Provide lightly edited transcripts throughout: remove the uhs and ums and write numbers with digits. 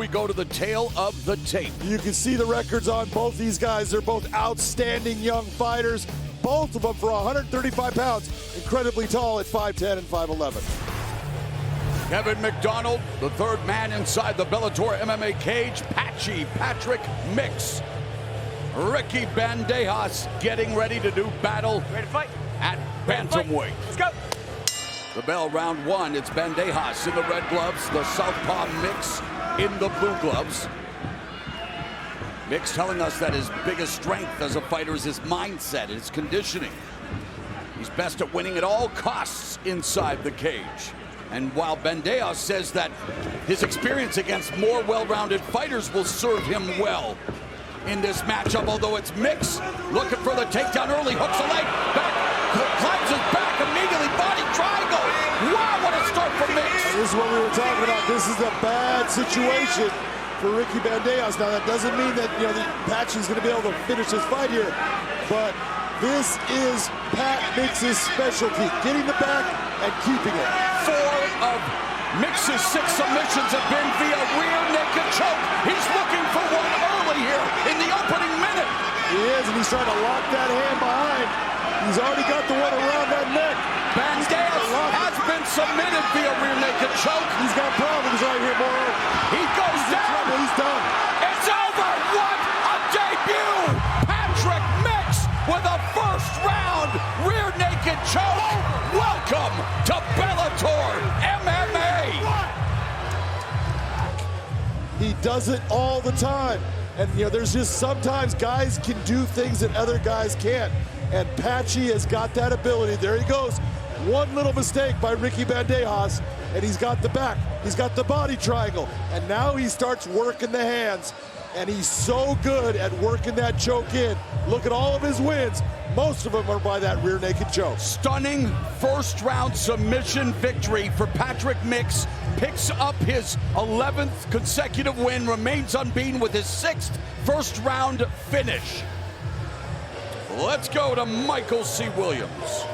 we go to the tail of the tape. You can see the records on both these guys. They're both outstanding young fighters. Both of them for 135 pounds. Incredibly tall at 5'10 and 5'11. Kevin McDonald, the third man inside the Bellator MMA cage. Patchy, Patrick Mix. Ricky Bandejas getting ready to do battle Ready to fight. at Bantamweight. Let's go. The bell, round one. It's Bandejas in the red gloves, the southpaw Mix in the blue gloves. Mix telling us that his biggest strength as a fighter is his mindset, his conditioning. He's best at winning at all costs inside the cage. And while Bandejas says that his experience against more well-rounded fighters will serve him well in this matchup, although it's Mix looking for the takedown early, hooks a leg, back, climbs his back, immediately body triangle. Wow, what a start from Mix. This is what we were talking about. This is a bad situation for Ricky Bandejas. Now that doesn't mean that Patchy's going to be able to finish his fight here, but this is Pat Mix's specialty, getting the back and keeping it. 4 of Mix's 6 submissions have been via rear naked choke. He's looking for one early here in the opening minute. He is, and he's trying to lock that hand behind. He's already got the one around that neck. Bandejas has been submitted via rear naked choke. He's got problems right here, Moro. He goes down. He's done. It's over. What a debut. Patrick Mix with a first round rear naked choke. Welcome to Bellator MMA. He does it all the time. And there's just sometimes guys can do things that other guys can't. And Patchy has got that ability. There he goes. One little mistake by Ricky Bandejas, and he's got the back. He's got the body triangle. And now he starts working the hands. And he's so good at working that choke in. Look at all of his wins. Most of them are by that rear naked choke. Stunning first round submission victory for Patrick Mix. Picks up his 11th consecutive win, remains unbeaten with his 6th first round finish. Let's go to Michael C. Williams.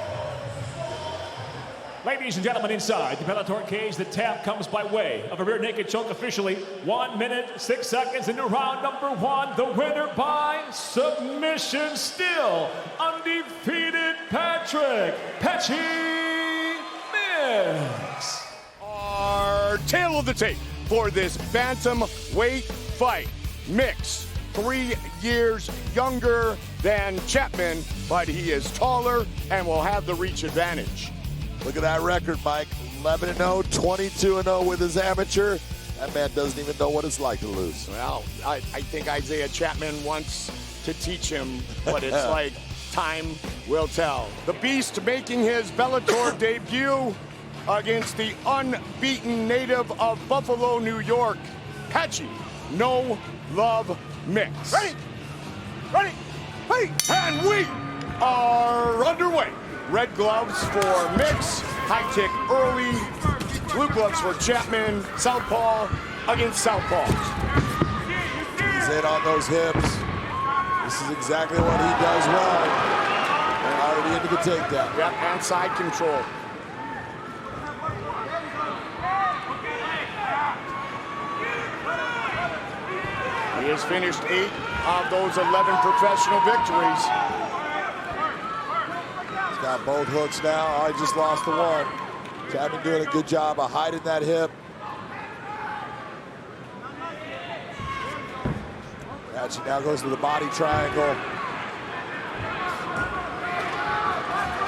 Ladies and gentlemen, inside the Bellator cage, the tap comes by way of a rear naked choke officially. 1 minute, 6 seconds into round number 1. The winner by submission, still undefeated, Patrick Patchy Mix. Our tail of the tape for this bantamweight fight. Mix, 3 years younger than Chapman, but he is taller and will have the reach advantage. Look at that record, Mike. 11-0, 22-0 with his amateur. That man doesn't even know what it's like to lose. Well, I think Isaiah Chapman wants to teach him what it's like. Time will tell. The Beast making his Bellator debut against the unbeaten native of Buffalo, New York, Patchy No Love Mix. Ready? Ready? Hey! And we are underway. Red gloves for Mix, high kick early. Blue gloves for Chapman, southpaw against southpaw. He's in on those hips. This is exactly what he does well. And already into the takedown. Yep, and side control. He has finished 8 of those 11 professional victories. Got both hooks now. I just lost the one. Chapman doing a good job of hiding that hip. Patchy now goes to the body triangle.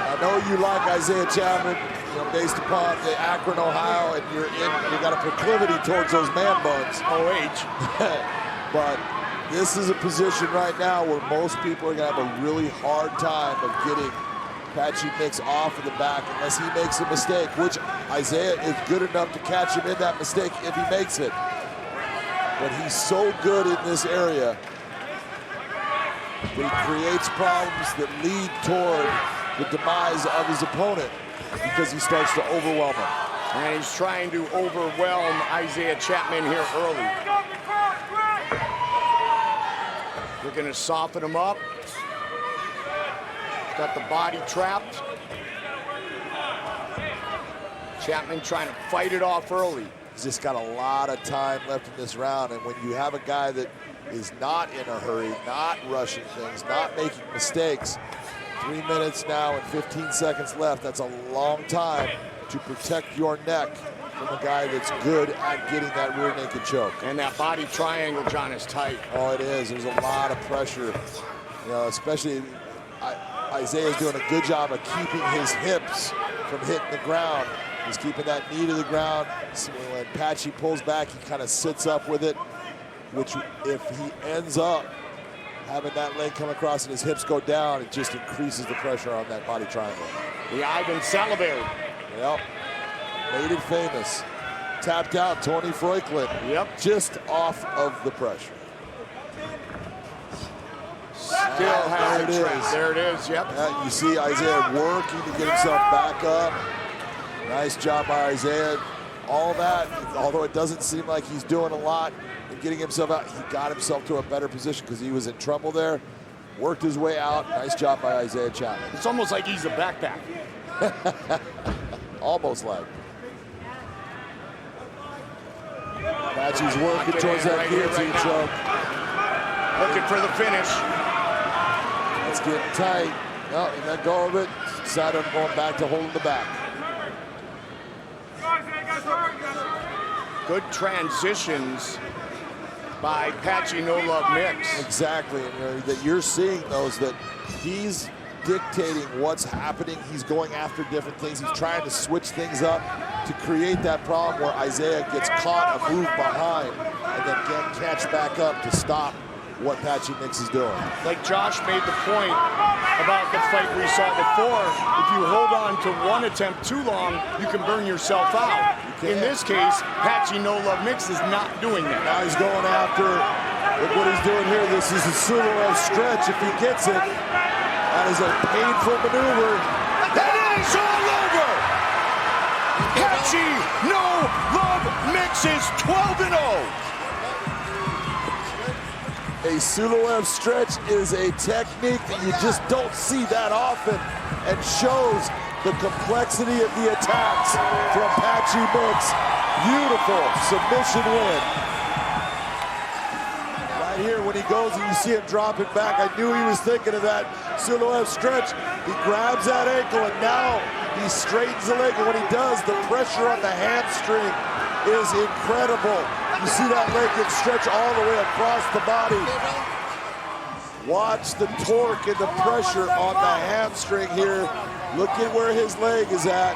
I know you like Isaiah Chapman, based upon the Akron, Ohio, and you got a proclivity towards those man buns. OH. But this is a position right now where most people are gonna have a really hard time of getting Patchy Mix off of the back unless he makes a mistake, which Isaiah is good enough to catch him in that mistake if he makes it. But he's so good in this area that he creates problems that lead toward the demise of his opponent because he starts to overwhelm him. And he's trying to overwhelm Isaiah Chapman here early. Looking to soften him up. Got the body trapped. Chapman trying to fight it off early. He's just got a lot of time left in this round, and when you have a guy that is not in a hurry, not rushing things, not making mistakes, 3 minutes now and 15 seconds left, that's a long time to protect your neck from a guy that's good at getting that rear naked choke. And that body triangle, John, is tight. Oh, it is. There's a lot of pressure, you know, especially Isaiah's doing a good job of keeping his hips from hitting the ground. He's keeping that knee to the ground. So when Patchy pulls back, he kind of sits up with it, which if he ends up having that leg come across and his hips go down, it just increases the pressure on that body triangle. The Ivan Salivary. Yep, made it famous. Tapped out Tony Franklin. Yep. Just off of the pressure. Still has a trap. There it is, yep. You see Isaiah working to get himself back up. Nice job by Isaiah. All that, although it doesn't seem like he's doing a lot in getting himself out, he got himself to a better position because he was in trouble there. Worked his way out. Nice job by Isaiah Chapman. It's almost like he's a backpack. Almost like. Patchy's working towards that guillotine choke. Looking for the finish. It's getting tight. No, he let go of it. Decided on going back to holding the back. Good transitions by Patchy No Love Mix. Exactly, and you know, that you're seeing those, that he's dictating what's happening. He's going after different things. He's trying to switch things up to create that problem where Isaiah gets caught a move behind and then can catch back up to stop what Patchy Mix is doing. Like Josh made the point about the fight we saw before, if you hold on to one attempt too long, you can burn yourself out. In this case, Patchy No Love Mix is not doing that. Now he's going after, look what he's doing here. This is a Suloev stretch if he gets it. That is a painful maneuver. That is all over! Patchy No Love Mix is 12-0. A Suloev stretch is a technique that you just don't see that often and shows the complexity of the attacks from Patchy Mix. Beautiful submission win. Right here when he goes and you see him drop it back, I knew he was thinking of that Suloev stretch. He grabs that ankle and now he straightens the leg, and when he does, the pressure on the hamstring is incredible. You see that leg get stretched all the way across the body. Watch the torque and the pressure on the hamstring here. Look at where his leg is at.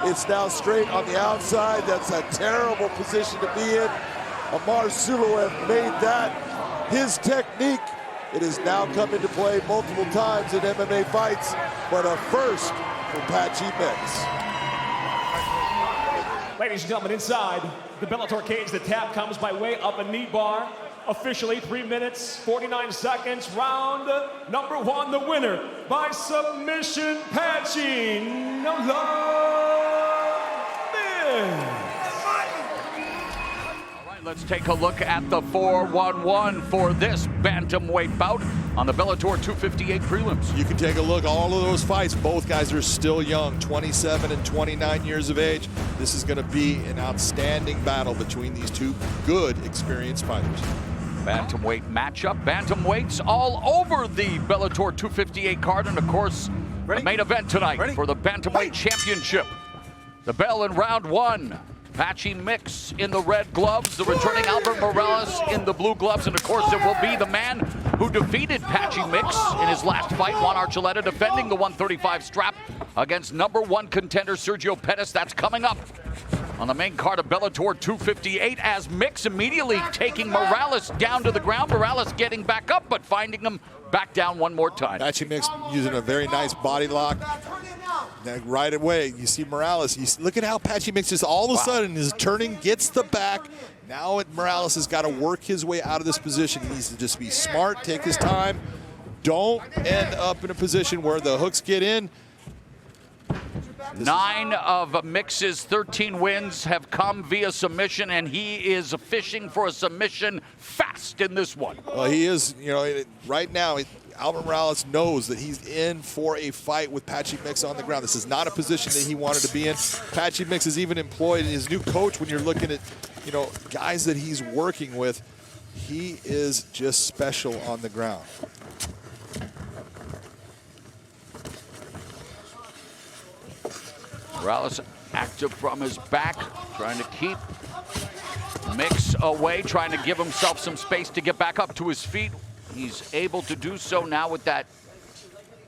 It's now straight on the outside. That's a terrible position to be in. Amar Suloev made that his technique. It has now come into play multiple times in MMA fights, but a first for Patchy Mix. Ladies and gentlemen, inside the Bellator cage, the tap comes by way of a knee bar. Officially 3 minutes, 49 seconds, round number 1, the winner by submission, Patchy No Love Mix. Let's take a look at the 4-1-1 for this bantamweight bout on the Bellator 258 prelims. You can take a look at all of those fights. Both guys are still young, 27 and 29 years of age. This is going to be an outstanding battle between these two good, experienced fighters. Bantamweight matchup. Bantamweights all over the Bellator 258 card, and of course, the main event tonight for the Bantamweight Championship. The bell in round 1. Patchy Mix in the red gloves, the returning Albert Morales in the blue gloves, and of course it will be the man who defeated Patchy Mix in his last fight, Juan Archuleta, defending the 135 strap against #1 contender Sergio Pettis. That's coming up on the main card of Bellator 258 as Mix immediately taking Morales down to the ground. Morales getting back up, but finding him back down one more time. Patchy Mix using a very nice body lock. Right away, you see Morales. Look at how Patchy Mix is all of a sudden is turning, gets the back. Now Morales has got to work his way out of this position. He needs to just be smart, take his time. Don't end up in a position where the hooks get in. 9 of Mix's 13 wins have come via submission, and he is fishing for a submission fast in this one. Well, he is, you know, right now, Albert Morales knows that he's in for a fight with Patchy Mix on the ground. This is not a position that he wanted to be in. Patchy Mix is even employed his new coach. When you're looking at, you know, guys that he's working with, he is just special on the ground. Morales active from his back, trying to keep Mix away, trying to give himself some space to get back up to his feet. He's able to do so now with that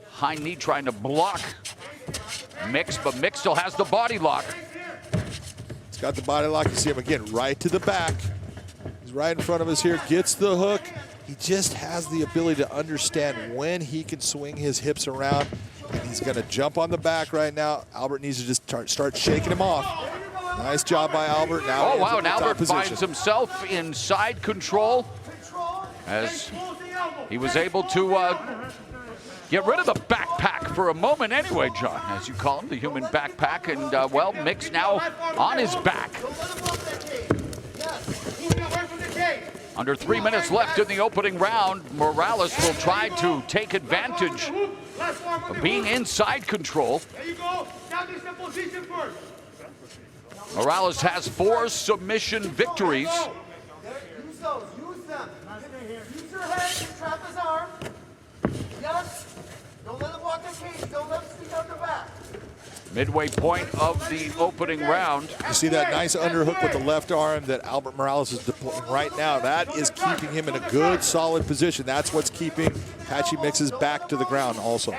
high knee, trying to block Mix, but Mix still has the body lock. He's got the body lock. You see him again, right to the back. He's right in front of us here, gets the hook. He just has the ability to understand when he can swing his hips around, and he's gonna jump on the back right now. Albert needs to just start shaking him off. Nice job by Albert. Now oh, wow, and Albert finds himself in side control as he was able to get rid of the backpack for a moment anyway, John, as you call him, the human backpack. And, well, Mix now on his back. Under 3 minutes left in the opening round, Morales will try to take advantage of being inside control. Morales has 4 submission victories. Use those, use them. Use your head and trap his arm. Yes. Don't let him walk the cage. Don't let him sneak out the back. Midway point of the opening round. You see that nice underhook with the left arm that Albert Morales is deploying right now. That is keeping him in a good, solid position. That's what's keeping Patchy Mix's back to the ground also.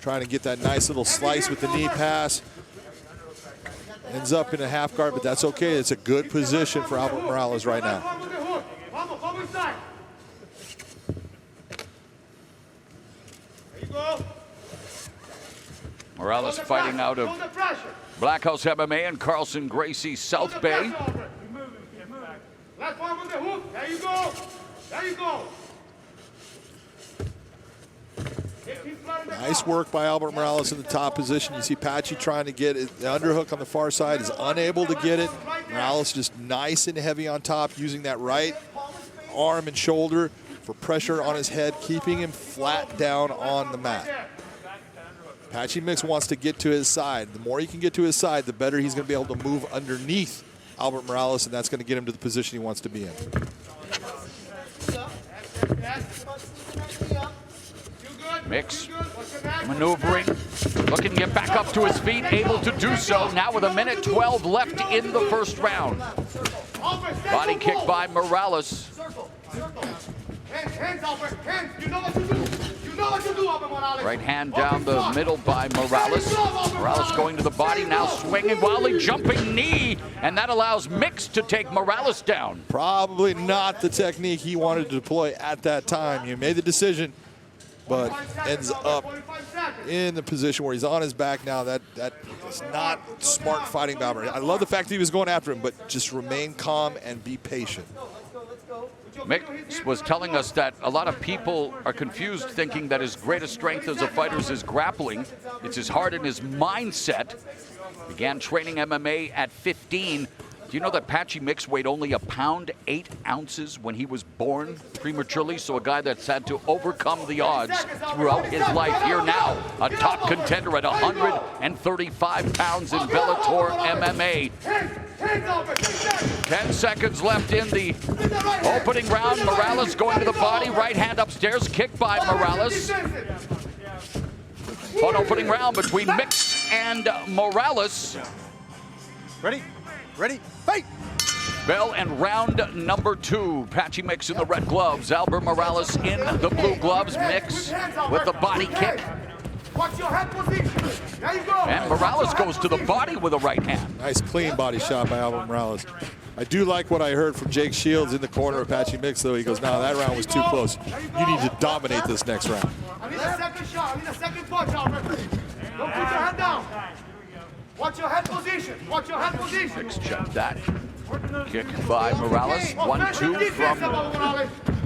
Trying to get that nice little slice with the knee pass. Ends up in a half guard, but that's okay. It's a good position for Albert Morales right now. Morales fighting out of Black House MMA and Carlson Gracie South Bay. Left arm on the hook. There you go. There you go. Nice work by Albert Morales in the top position. You see Patchy trying to get it. The underhook on the far side is unable to get it. Morales just nice and heavy on top, using that right arm and shoulder for pressure on his head, keeping him flat down on the mat. Patchy Mix wants to get to his side. The more he can get to his side, the better he's going to be able to move underneath Albert Morales, and that's going to get him to the position he wants to be in. Mix maneuvering, looking to get back up to his feet, able to do so now with 1:12 left in the first round. Body kick by Morales. Hands, Albert. Hands. You know what to do. You know what to do, Albert Morales. Right hand down the middle by Morales. Morales going to the body now, swinging wildly, jumping knee, and that allows Mix to take Morales down. Probably not the technique he wanted to deploy at that time. He made the decision, but ends up in the position where he's on his back now. That is not smart fighting by Albert. I love the fact that he was going after him, but just remain calm and be patient. Mix was telling us that a lot of people are confused, thinking that his greatest strength as a fighter is his grappling. It's his heart and his mindset. Began training MMA at 15. Do you know that Patchy Mix weighed only 1 pound 8 ounces when he was born prematurely? So a guy that's had to overcome the odds throughout his life. Here now, a top contender at 135 pounds in Bellator MMA. 10 seconds left in the opening round. Morales going to the body, right hand upstairs, kick by Morales. Fun opening round between Mix and Morales. Ready? Ready? Fight! Bell and round number 2. Patchy Mix in the red gloves. Albert Morales in the blue gloves. Mix with the body kick. Watch your head position. There you go. And Morales goes to the body with a right hand. Nice clean body shot by Albert Morales. I do like what I heard from Jake Shields in the corner of Patchy Mix, though. He goes, no, that round was too close. You need to dominate this next round. I need a second shot. I need a second punch, Albert. Don't put your hand down. Watch your head position. Watch your head position. Mix check that. Kick by Morales. 1-2 from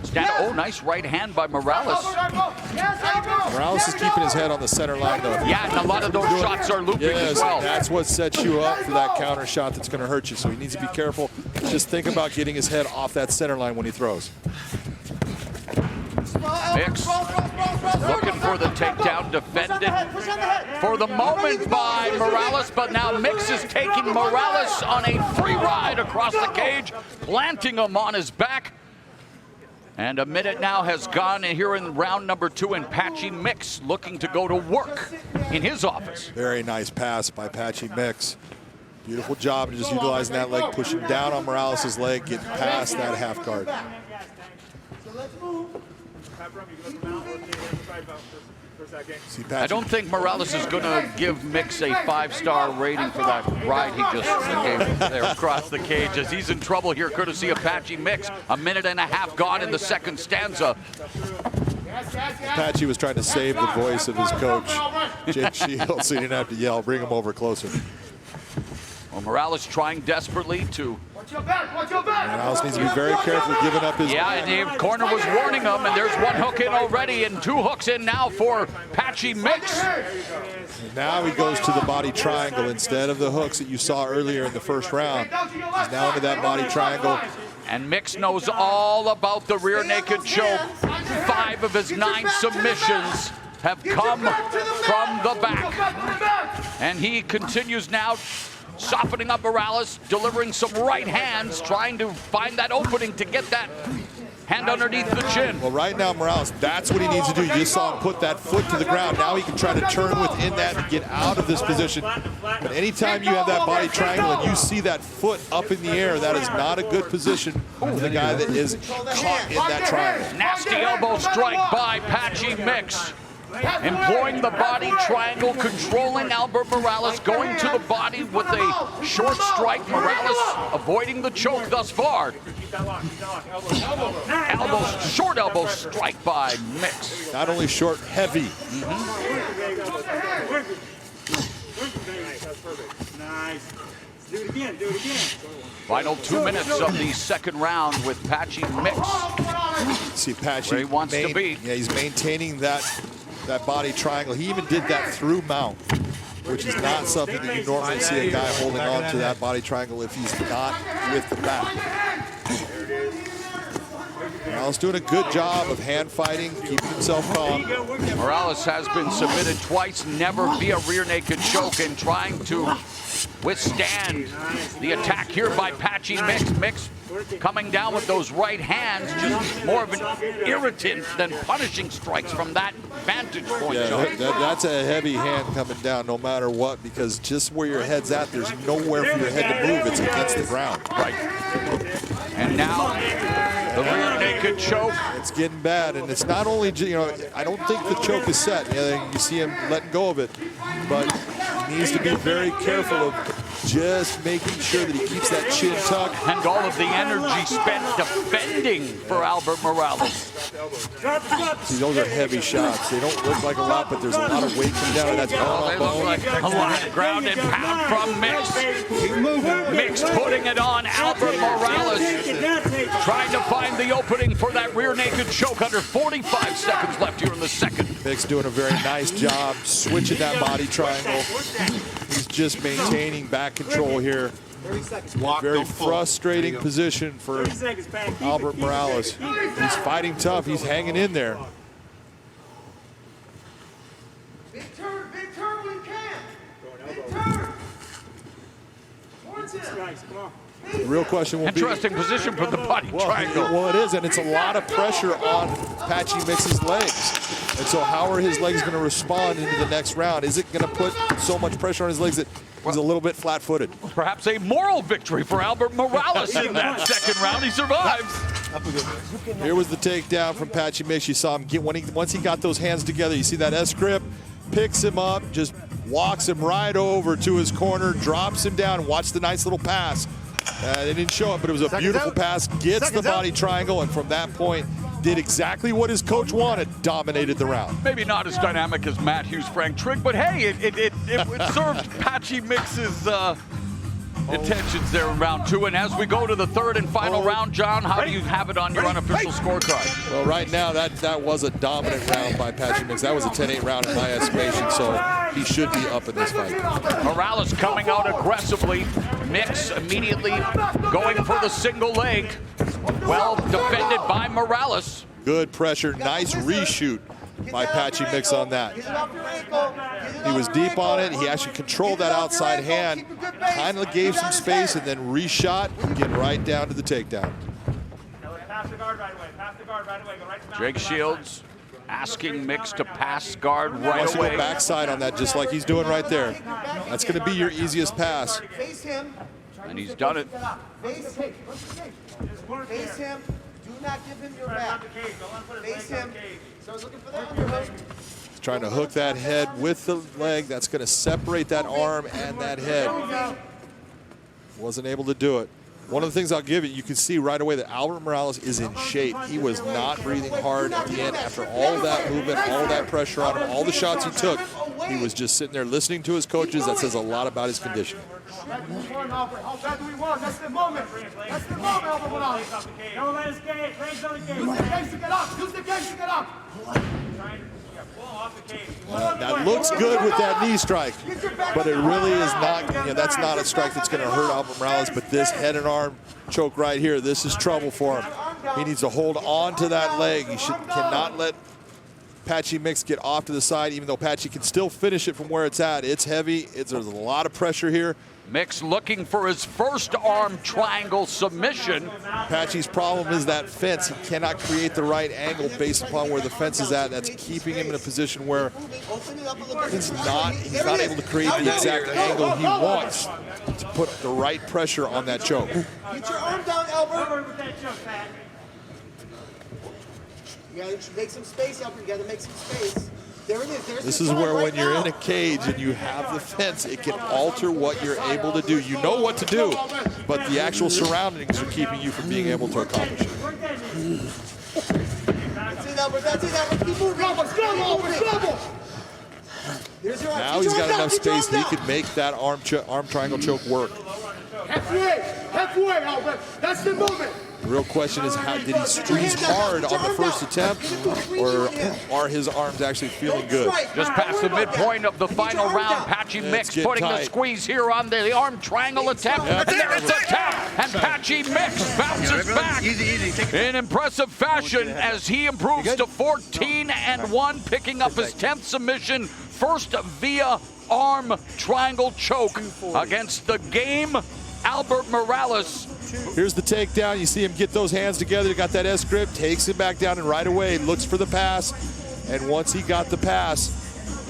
Stan. Oh, nice right hand by Morales. Morales is keeping his head on the center line, though. Yeah, and a lot of those shots are looping as well. That's what sets you up for that counter shot that's going to hurt you. So he needs to be careful. Just think about getting his head off that center line when he throws. Mix looking for the takedown, defended for the moment by Morales, but now Mix is taking Morales on a free ride across the cage, planting him on his back. And a minute now has gone here in round number 2, and Patchy Mix looking to go to work in his office. Very nice pass by Patchy Mix. Beautiful job just utilizing that leg, pushing down on Morales' leg, getting past that half guard. I don't think Morales is going to give Mix a 5-star rating for that ride he just gave there across the cage, as he's in trouble here courtesy of Patchy Mix. A minute and a half gone in the second stanza. Patchy was trying to save the voice of his coach, Jake Shields, so he didn't have to yell, bring him over closer. Well, Morales trying desperately to... Morales needs to be very careful giving up his... Yeah, and the corner was warning him, and there's 1 hook in already, and 2 hooks in now for Patchy Mix. And now he goes to the body triangle instead of the hooks that you saw earlier in the first round. He's now into that body triangle. And Mix knows all about the rear naked choke. 5 of his 9 submissions have come from the back. And he continues now softening up Morales, delivering some right hands, trying to find that opening to get that hand underneath the chin. Well, right now, Morales, that's what he needs to do. You just saw him put that foot to the ground. Now he can try to turn within that and get out of this position. But anytime you have that body triangle and you see that foot up in the air, that is not a good position for the guy that is caught in that triangle. Nasty elbow strike by Patchy Mix. Employing the body triangle, controlling Albert Morales, going to the body with a short strike. Morales avoiding the choke thus far. Short elbow strike by Mix. Not only short, heavy. Nice. Do it again, do it again. Final 2 minutes of the second round with Patchy Mix. See Patchy where he wants to be. Yeah, he's maintaining that body triangle. He even did that through mount, which is not something that you normally see a guy holding on to that body triangle if he's not with the back. Morales doing a good job of hand fighting, keeping himself calm. Morales has been submitted twice, never via rear naked choke, and trying to withstand the attack here by Patchy Mix. Mix coming down with those right hands, just more of an irritant than punishing strikes from that vantage point. Yeah, that's a heavy hand coming down no matter what, because just where your head's at, there's nowhere for your head to move. It's against the ground. Right. And now the rear naked choke. It's getting bad, and it's not only, I don't think the choke is set. You see him letting go of it, but he needs to be very careful of just making sure that he keeps that chin tucked. And all of the energy spent defending for Albert Morales. See, those are heavy shots. They don't look like a lot, but there's a lot of weight coming down, and that's bone on bone. Like a lot of ground and pound from Mix. Mix putting it on Albert Morales. Trying to find the opening for that rear naked choke under 45 seconds left here in the second. Mix doing a very nice job switching that body triangle. He's just maintaining back control here. Very frustrating position for Albert Morales. He's fighting tough. He's hanging in there. Big turn when you can. Big turn. Towards him. Come on. The real question will be... Interesting position for the body triangle. Well, it is, and it's a lot of pressure on Patchy Mix's legs. And so how are his legs going to respond into the next round? Is it going to put so much pressure on his legs that he's a little bit flat-footed? Perhaps a moral victory for Albert Morales in that second round. He survives. Here was the takedown from Patchy Mix. You saw him get once he got those hands together. You see that S-grip, picks him up, just walks him right over to his corner, drops him down. Watch the nice little pass. They didn't show it, but it was a beautiful pass. Gets the body triangle, and from that point, did exactly what his coach wanted, dominated the round. Maybe not as dynamic as Matt Hughes, Frank Trigg, but hey, it served Patchy Mix's intentions there in round 2. And as we go to the third and final round, John, how do you have it on your unofficial scorecard? Well, right now, that was a dominant round by Patchy Mix. That was a 10-8 round in my estimation, so he should be up in this fight. Morales coming out aggressively. Mix immediately going for the single leg. Well defended by Morales. Good pressure. Nice reshoot by Patchy Mix on that. He was deep on it. He actually controlled that outside hand, kind of gave some space, and then reshot, get right down to the takedown. Pass the guard right away. Pass the guard right away. Go right to Jake Shields asking Mix to pass guard right Wants to away. go backside on that, just like he's doing right there. That's going to be your easiest pass. Face him. And he's done it. Face him. Face him. Do not give him your back. Face him. So I was looking for that underhook. He's trying to hook that head with the leg. That's going to separate that arm and that head. Wasn't able to do it. One of the things I'll give you, you can see right away that Albert Morales is in shape. He was not breathing hard at the end after all of that movement, all of that pressure on him, all the shots he took. He was just sitting there listening to his coaches. That says a lot about his condition. How bad do we want? That's the moment. That's the moment, Albert Morales. Don't let us get raise on the gate. Use the cage to get up. Use the cage to get up. Pull off the cage. That looks good with that knee strike, but it really is not. That's not a strike that's going to hurt Albert Morales. But this head and arm choke right here, this is trouble for him. He needs to hold on to that leg. He cannot let Patchy Mix get off to the side, even though Patchy can still finish it from where it's at. It's heavy. There's a lot of pressure here. Mix looking for his first arm triangle submission. Patchy's problem is that fence. He cannot create the right angle based upon where the fence is at. That's keeping him in a position where he's not able to create the exact angle he wants to put the right pressure on that choke. Get your arm down, Albert. With that choke, Pat. You gotta make some space, Albert. You gotta make some space. There it is. There's This the is time where right when you're now. in a cage and you have the fence, it can alter what you're able to do. You know what to do, but the actual surroundings are keeping you from being able to accomplish it. That's it, Albert. That's it, Albert. Keep moving. Albert, double. There's your arm. Now he's got enough space that he can make that arm triangle choke work. Halfway, Albert. That's the moment. The real question is, how did he squeeze hard on the first attempt, or are his arms actually feeling good? Just past the midpoint of the final round, Patchy Mix getting putting the tight. squeeze here on the arm triangle attempt. And there's a tap, and Patchy Mix bounces back in impressive fashion as he improves to 14-1, picking up his 10th submission, first via arm triangle choke against the game Albert Morales. Here's the takedown. You see him get those hands together. Got that S grip, takes him back down, and right away looks for the pass. And once he got the pass,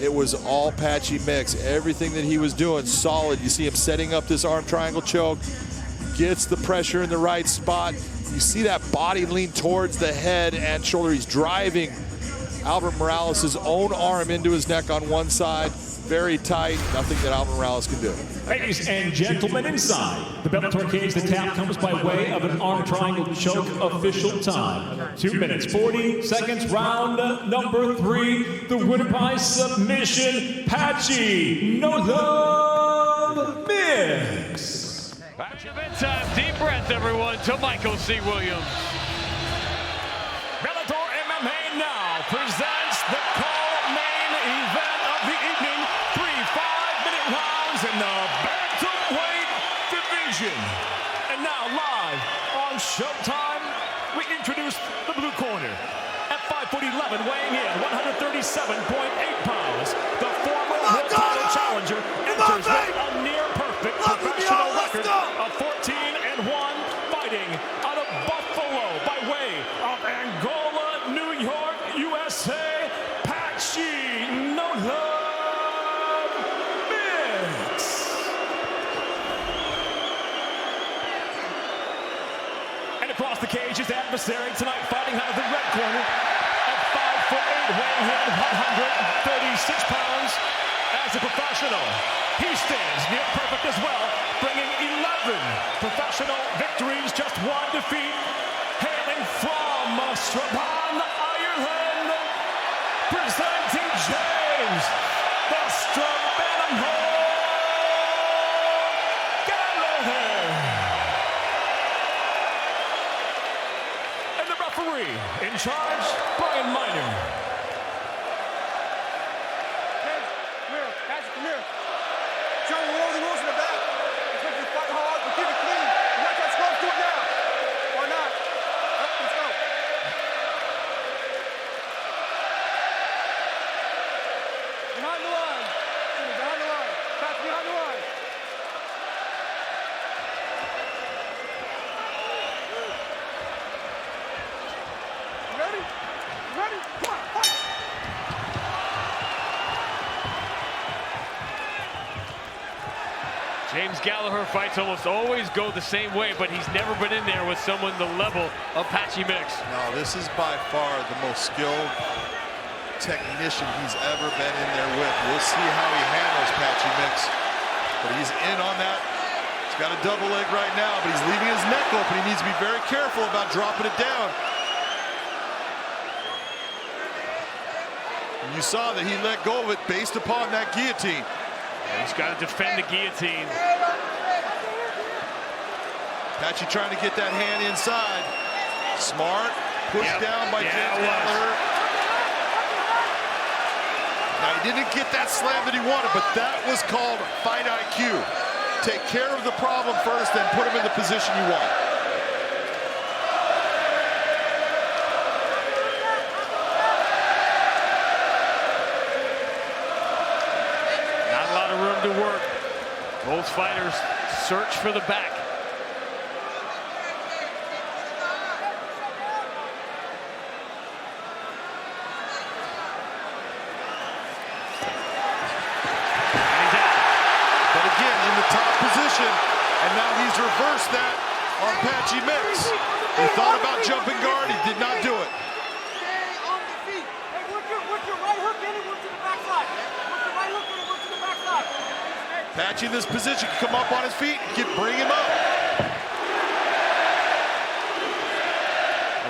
it was all Patchy Mix. Everything that he was doing, solid. You see him setting up this arm triangle choke, gets the pressure in the right spot. You see that body lean towards the head and shoulder. He's driving Albert Morales' own arm into his neck on one side. Very tight, nothing that Albert Morales can do. Ladies and gentlemen, inside the Bellator cage, the tap comes by way of an arm triangle choke. Official time, 2 minutes, 40 seconds, round number 3. The winner by submission, Patchy No Love Mix. Patchy time, deep breath, everyone, to Michael C. Williams. Bellator MMA now presents the co-main event of the evening. 3 5-minute rounds in the Bantamweight division. And now live on Showtime, we introduce the blue corner. At 5'11", weighing in 137.8 pounds, the former world title challenger enters with a near-perfect professional record of 14-1, fighting out of Buffalo by way of Angola, New York, USA, Patchy No Love Mix. And across the cage, his adversary tonight, fighting out of the red corner at 5'8", weighing in 136 pounds. As a professional, he stands near perfect as well, bringing 11 professional victories, just 1 defeat. Hailing from Strabane, Ireland, presenting James, the Strabane Gallagher. And the referee in charge, Brian Miner. Come here. Try to roll the rules in the back. Expect you to fight hard, but keep it clean. You might try to scrub, do it now. Or not. Let's go. James Gallagher fights almost always go the same way, but he's never been in there with someone the level of Patchy Mix. No, this is by far the most skilled technician he's ever been in there with. We'll see how he handles Patchy Mix, but he's in on that. He's got a double leg right now, but he's leaving his neck open. He needs to be very careful about dropping it down. And you saw that he let go of it based upon that guillotine. He's got to defend the guillotine. Patchy trying to get that hand inside. Smart, pushed down by James Gallagher. Now, he didn't get that slam that he wanted, but that was called fight IQ. Take care of the problem first, then put him in the position you want. To work. Both fighters search for the back. But again, in the top position, and now he's reversed that on Patchy Mix. He thought about jumping guard, he did not do it. Stay on the feet. Hey, work your right hook in and work to the backside. Work the right hook in and work to the backside. Patchy in this position can come up on his feet and bring him up.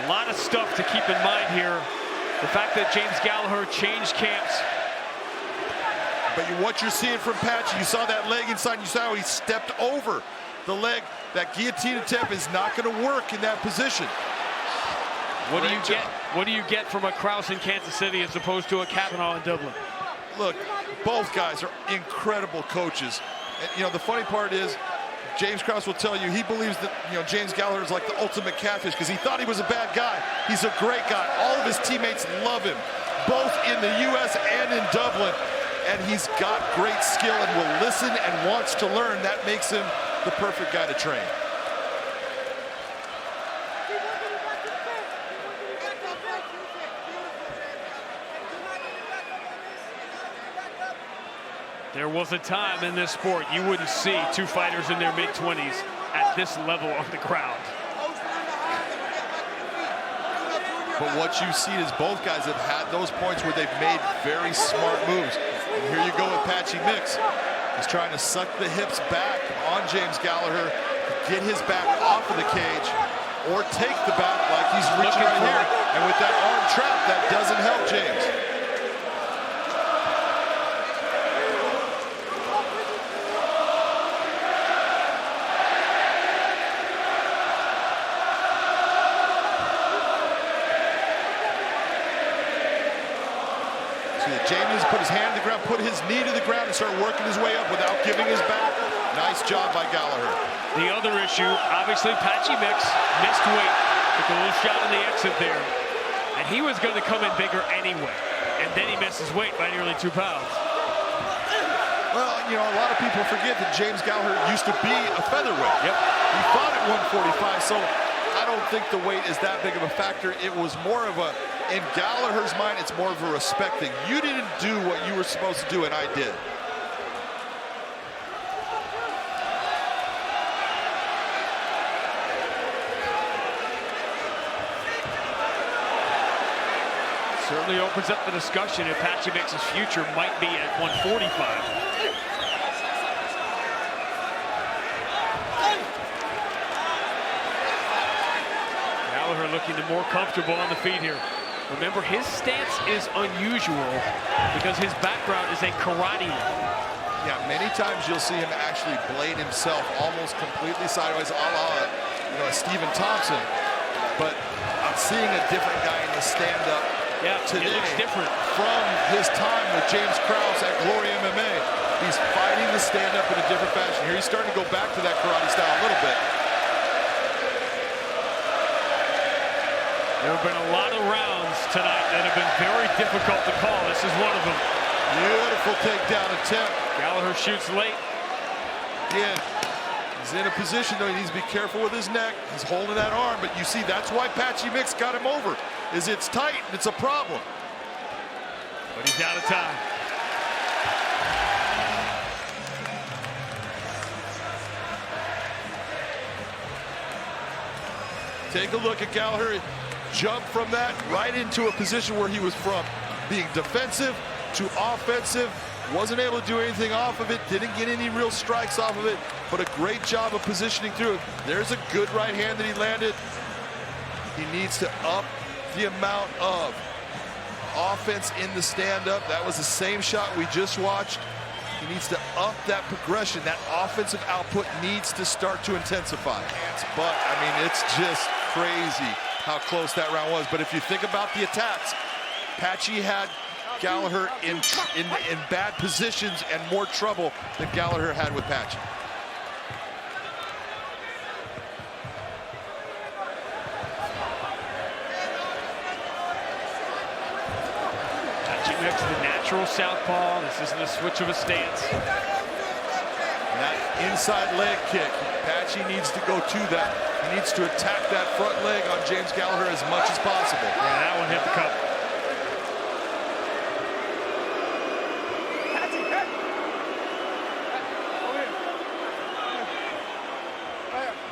A lot of stuff to keep in mind here. The fact that James Gallagher changed camps. But what you're seeing from Patchy, you saw that leg inside, you saw how he stepped over the leg. That guillotine attempt is not going to work in that position. What do you get? What do you get from a Krause in Kansas City as opposed to a Kavanaugh in Dublin? Look, both guys are incredible coaches. And, you know, the funny part is, James Krause will tell you he believes that, you know, James Gallagher is like the ultimate catfish because he thought he was a bad guy. He's a great guy. All of his teammates love him, both in the U.S. and in Dublin. And he's got great skill and will listen and wants to learn. That makes him the perfect guy to train. There was a time in this sport you wouldn't see two fighters in their mid-20s at this level on the ground. But what you've seen is both guys have had those points where they've made very smart moves. And here you go with Patchy Mix. He's trying to suck the hips back on James Gallagher, get his back off of the cage, or take the back like he's reaching right here. And with that arm trap, that doesn't help James. James put his hand to the ground, put his knee to the ground, and start working his way up without giving his back. Nice job by Gallagher. The other issue, obviously, Patchy Mix missed weight. Took a little shot on the exit there. And he was going to come in bigger anyway. And then he misses weight by nearly 2 pounds. Well, you know, a lot of people forget that James Gallagher used to be a featherweight. Yep. He fought at 145, so I don't think the weight is that big of a factor. It was more of a, in Gallagher's mind, it's more of a respect thing. You didn't do what you were supposed to do, and I did. Certainly opens up the discussion if Patchy Mix's future might be at 145. Gallagher looking more comfortable on the feet here. Remember, his stance is unusual because his background is a karate. Yeah, many times you'll see him actually blade himself almost completely sideways, a la, you know, Stephen Thompson. But I'm seeing a different guy in the stand-up today. It looks different. From his time with James Krause at Glory MMA. He's fighting the stand-up in a different fashion. Here he's starting to go back to that karate style a little bit. There have been a lot of rounds tonight that have been very difficult to call. This is one of them. Beautiful takedown attempt. Gallagher shoots late. Again, he's in a position, though, he needs to be careful with his neck. He's holding that arm, but you see, that's why Patchy Mix got him over, is it's tight, and it's a problem. But he's out of time. Take a look at Gallagher. Jump from that right into a position where he was from being defensive to offensive. Wasn't able to do anything off of it. Didn't get any real strikes off of it. But a great job of positioning through it. There's a good right hand that he landed. He needs to up the amount of offense in the stand-up. That was the same shot we just watched. He needs to up that progression. That offensive output needs to start to intensify. But, I mean, it's just crazy how close that round was. But if you think about the attacks, Patchy had Gallagher in bad positions and more trouble than Gallagher had with Patchy. Next to the natural southpaw. This isn't a switch of a stance. And that inside leg kick, Patchy needs to go to that. He needs to attack that front leg on James Gallagher as much as possible. Yeah, that one hit the cup.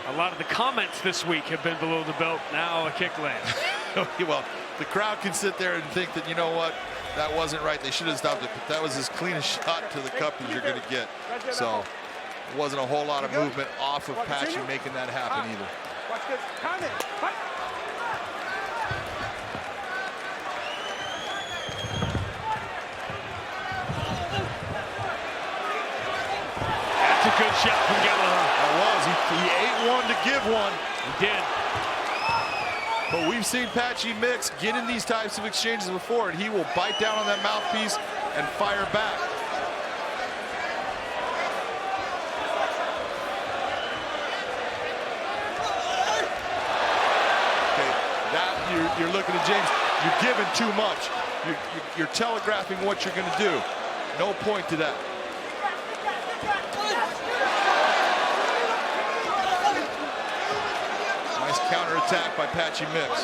A lot of the comments this week have been below the belt. Now a kick lands. Well, the crowd can sit there and think that, you know what, that wasn't right. They should have stopped it. But that was as clean a shot to the cup as you're going to get. So it wasn't a whole lot of movement off of Patchy making that happen either. Watch this. Comment. Fight. That's a good shot from Gallagher. That was. He ate one to give one. He did. But we've seen Patchy Mix get in these types of exchanges before, and he will bite down on that mouthpiece and fire back. Okay, that you're looking at James. You're giving too much. You're telegraphing what you're going to do. No point to that. Nice counterattack by Patchy Mix.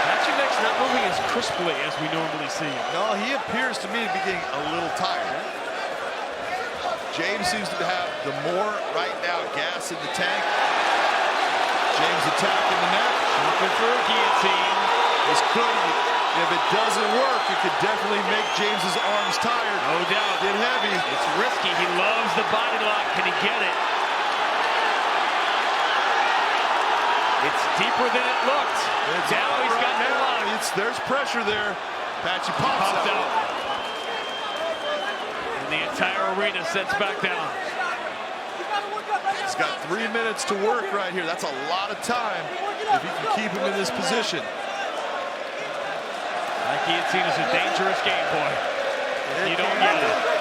Patchy Mix not moving as crisply as we normally see him. No, he appears to me to be getting a little tired. James seems to have the more right now gas in the tank. James attacking the neck. Looking for a guillotine. This could, if it doesn't work, it could definitely make James's arms tired. No doubt. Get heavy. It's risky. He loves the body lock. Can he get it? It's deeper than it looked. Now he's got the lock. There's pressure there. Patchy pops out. And the entire arena sets back down. He's got 3 minutes to work right here. That's a lot of time if he can keep him in this position. That guillotine is a dangerous game, boy. You don't get it.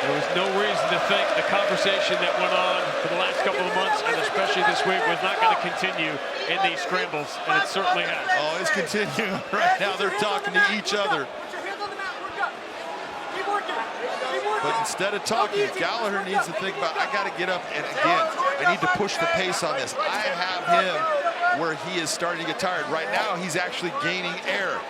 There was no reason to think the conversation that went on for the last couple of months, and especially this week, was not going to continue in these scrambles, and it certainly has. Oh, it's continuing right now. They're talking to each other. But instead of talking, Gallagher needs to think about, I got to get up, and again, I need to push the pace on this. I have him where he is starting to get tired. Right now, he's actually gaining air.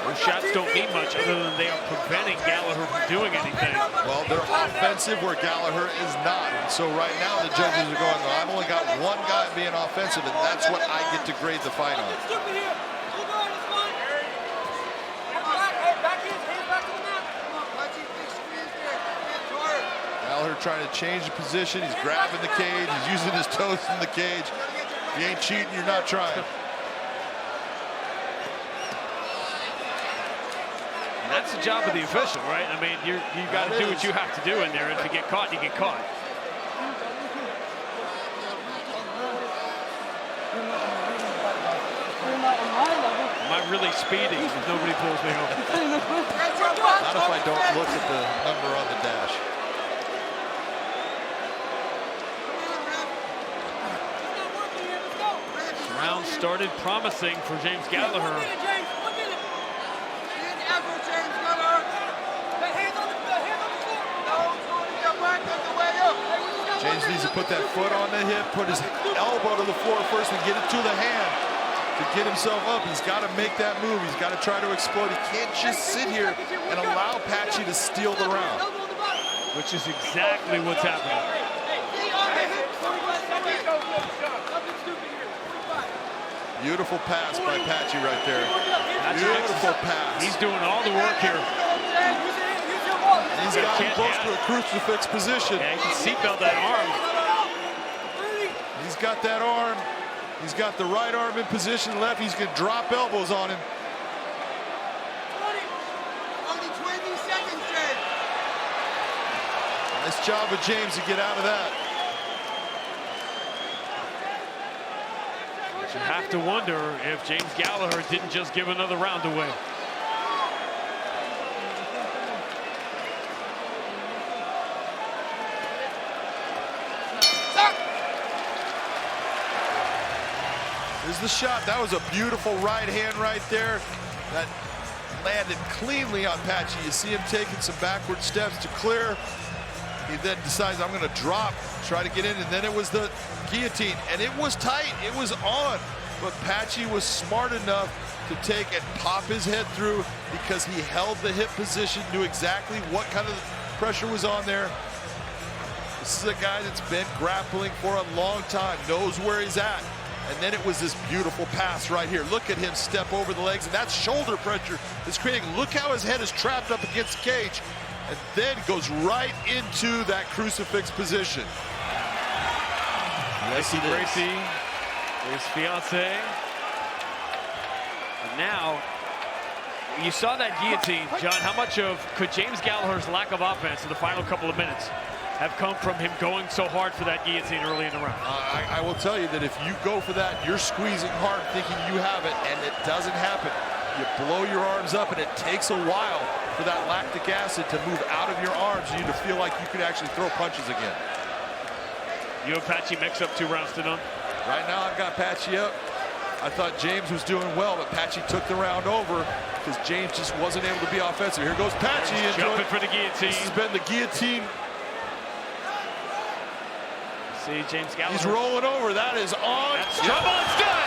Those shots don't mean much other than they are preventing Gallagher from doing anything. Well, they're offensive where Gallagher is not. And so right now the judges are going, well, I've only got one guy being offensive, and that's what I get to grade the fight on. Gallagher trying to change the position. He's grabbing the cage. He's using his toes in the cage. If you ain't cheating, you're not trying. That's the job of the official, right? I mean, you got to do what you have to do in there. If you get caught, you get caught. Am I really speeding if nobody pulls me over? Not if I don't look at the number on the dash. Round started promising for James Gallagher. James needs to put that foot on the hip, put his elbow to the floor first and get it to the hand to get himself up. He's got to make that move. He's got to try to explode. He can't just sit here and allow Patchy to steal the round. Which is exactly what's happening. Beautiful pass by Patchy right there. Beautiful pass. He's doing all the work here. He's got him close to a crucifix position. Yeah, he can seatbelt that arm. He's got that arm. He's got the right arm in position, left. He's going to drop elbows on him. Only 20 seconds, Jay. Nice job of James to get out of that. You have to wonder if James Gallagher didn't just give another round away. Here's the shot. That was a beautiful right hand right there. That landed cleanly on Patchy. You see him taking some backward steps to clear. He then decides, I'm going to drop, try to get in, and then it was the guillotine. And it was tight. It was on. But Patchy was smart enough to take and pop his head through because he held the hip position, knew exactly what kind of pressure was on there. This is a guy that's been grappling for a long time, knows where he's at. And then it was this beautiful pass right here. Look at him step over the legs, and that shoulder pressure is creating. Look how his head is trapped up against the cage, and then goes right into that crucifix position. Yes, he Gracie, his fiance. And now, you saw that guillotine, John. How much of could James Gallagher's lack of offense in the final couple of minutes have come from him going so hard for that guillotine early in the round? I will tell you that if you go for that, you're squeezing hard thinking you have it, and it doesn't happen. You blow your arms up, and it takes a while for that lactic acid to move out of your arms and you to feel like you could actually throw punches again. You and Patchy mix up 2 rounds to none. Right now I've got Patchy up. I thought James was doing well, but Patchy took the round over because James just wasn't able to be offensive. Here goes Patchy. Jumping for the guillotine. This has been the guillotine. See James Gallagher. He's rolling over. That is on. That's trouble. It's done.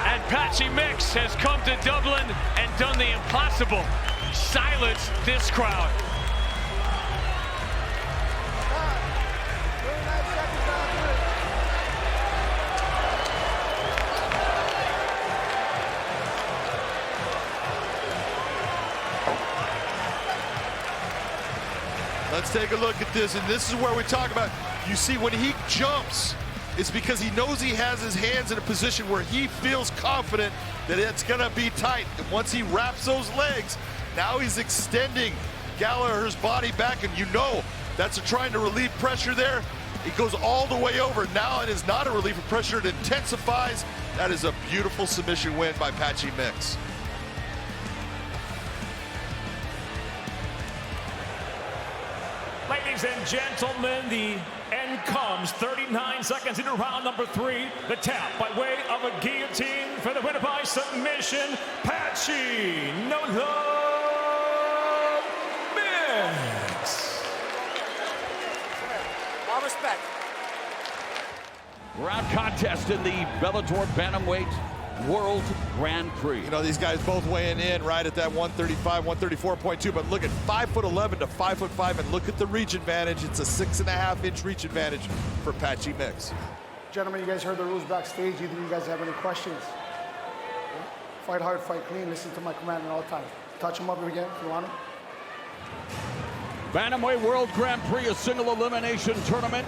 And Patchy Mix has come to Dublin and done the impossible. Silence this crowd. Let's take a look at this, and this is where we talk about, you see when he jumps, it's because he knows he has his hands in a position where he feels confident that it's gonna be tight. And once he wraps those legs, now he's extending Gallagher's body back, and you know that's trying to relieve pressure there. It goes all the way over. Now it is not a relief of pressure, it intensifies. That is a beautiful submission win by Patchy Mix. Ladies and gentlemen, the end comes. 39 seconds into round number 3. The tap by way of a guillotine for the winner by submission, Patchy No Love Mix. All respect. Round contest in the Bellator Bantamweight World Grand Prix. You know, these guys both weighing in right at that 135, 134.2, but look at 5'11" to 5'5", and look at the reach advantage. It's a 6.5-inch reach advantage for Patchy Mix. Gentlemen, you guys heard the rules backstage. Either you guys have any questions? Fight hard, fight clean. Listen to my command at all times. Touch them up again if you want them. Bantamweight World Grand Prix, a single elimination tournament.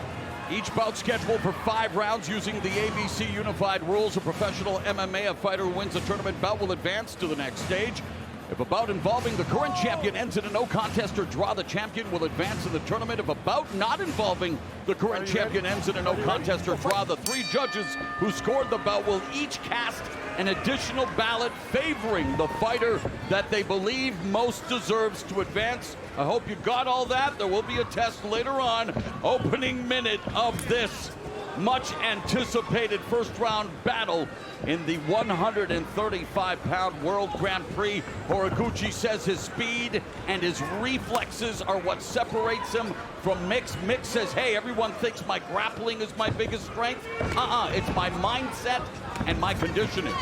Each bout scheduled for 5 rounds using the ABC unified rules of professional MMA. A fighter who wins a tournament bout will advance to the next stage. If a bout involving the current champion ends in a no contest or draw, the champion will advance in the tournament. If a bout not involving the current champion ends in a no contest or draw, the 3 judges who scored the bout will each cast an additional ballot favoring the fighter that they believe most deserves to advance. I hope you got all that. There will be a test later on. Opening minute of this much anticipated first round battle in the 135-pound World Grand Prix. Horiguchi says his speed and his reflexes are what separates him from Mix. Mix says, hey, everyone thinks my grappling is my biggest strength. It's my mindset and my conditioning.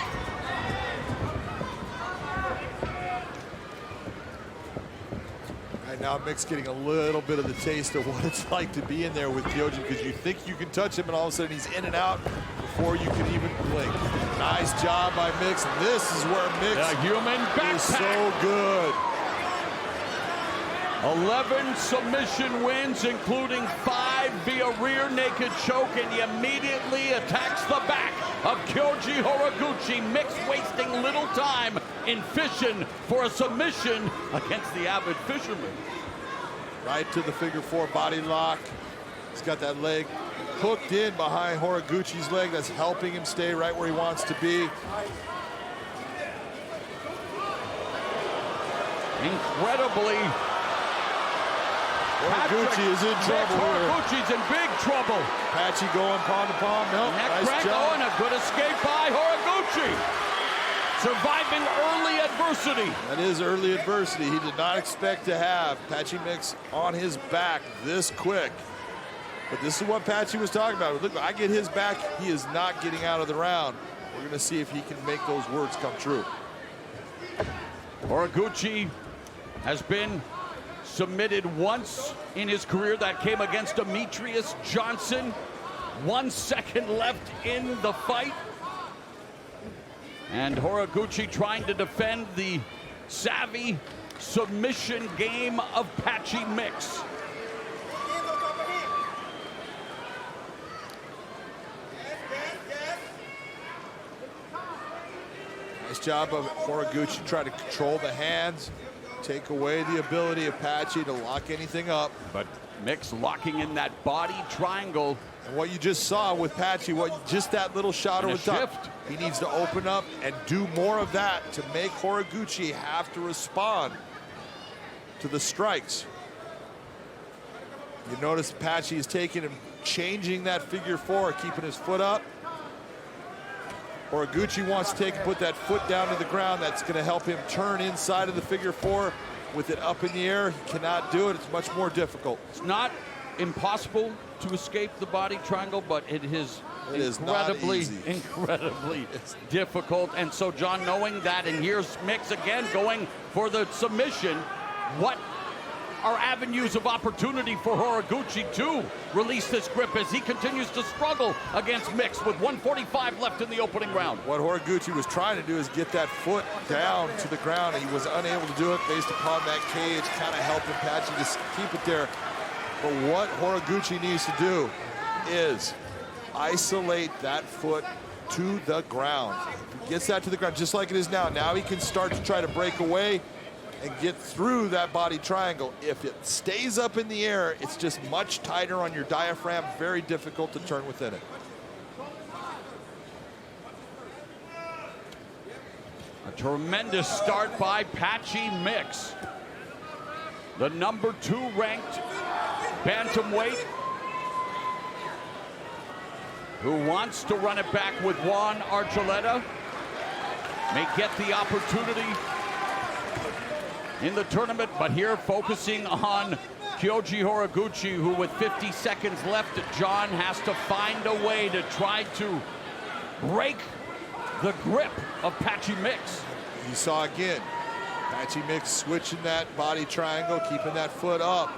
Right now, Mix getting a little bit of the taste of what it's like to be in there with Guillotine, because you think you can touch him and all of a sudden he's in and out before you can even blink. Nice job by Mix. And this is where Mix is so good. 11 submission wins, including 5 via rear naked choke, and he immediately attacks the back of Kyoji Horiguchi. Mix wasting little time in fishing for a submission against the avid fisherman. Right to the figure 4 body lock. He's got that leg hooked in behind Horiguchi's leg. That's helping him stay right where he wants to be. Incredibly, Horiguchi is in trouble here. Horiguchi's in big trouble. Patchy going palm to palm. No, nice job. And a good escape by Horiguchi. Surviving early adversity. That is early adversity. He did not expect to have Patchy Mix on his back this quick. But this is what Patchy was talking about. Look, I get his back, he is not getting out of the round. We're gonna see if he can make those words come true. Horiguchi has been submitted once in his career. That came against Demetrius Johnson. 1 second left in the fight. And Horiguchi trying to defend the savvy submission game of Patchy Mix. Nice job of Horiguchi trying to control the hands, take away the ability of Patchy to lock anything up. But Mix locking in that body triangle. And what you just saw with Patchy, just that little shot over the top. He needs to open up and do more of that to make Horiguchi have to respond to the strikes. You notice Patchy is taking him, changing that figure 4, keeping his foot up. Horiguchi wants to take and put that foot down to the ground. That's going to help him turn inside of the figure 4 with it up in the air. He cannot do it. It's much more difficult. It's not impossible to escape the body triangle, but it is incredibly difficult. And so, John, knowing that, and here's Mix again going for the submission, what are avenues of opportunity for Horiguchi to release this grip as he continues to struggle against Mix with 1:45 left in the opening round? What Horiguchi was trying to do is get that foot down to the ground, and he was unable to do it based upon that cage, kind of helping Patchy to keep it there. But what Horiguchi needs to do is isolate that foot to the ground. If he gets that to the ground, just like it is now, now he can start to try to break away and get through that body triangle. If it stays up in the air, it's just much tighter on your diaphragm, very difficult to turn within it. A tremendous start by Patchy Mix, the number 2 ranked bantamweight, who wants to run it back with Juan Archuleta, may get the opportunity in the tournament, but here focusing on Kyoji Horiguchi, who with 50 seconds left, John has to find a way to try to break the grip of Patchy Mix. You saw again, Patchy Mix switching that body triangle, keeping that foot up.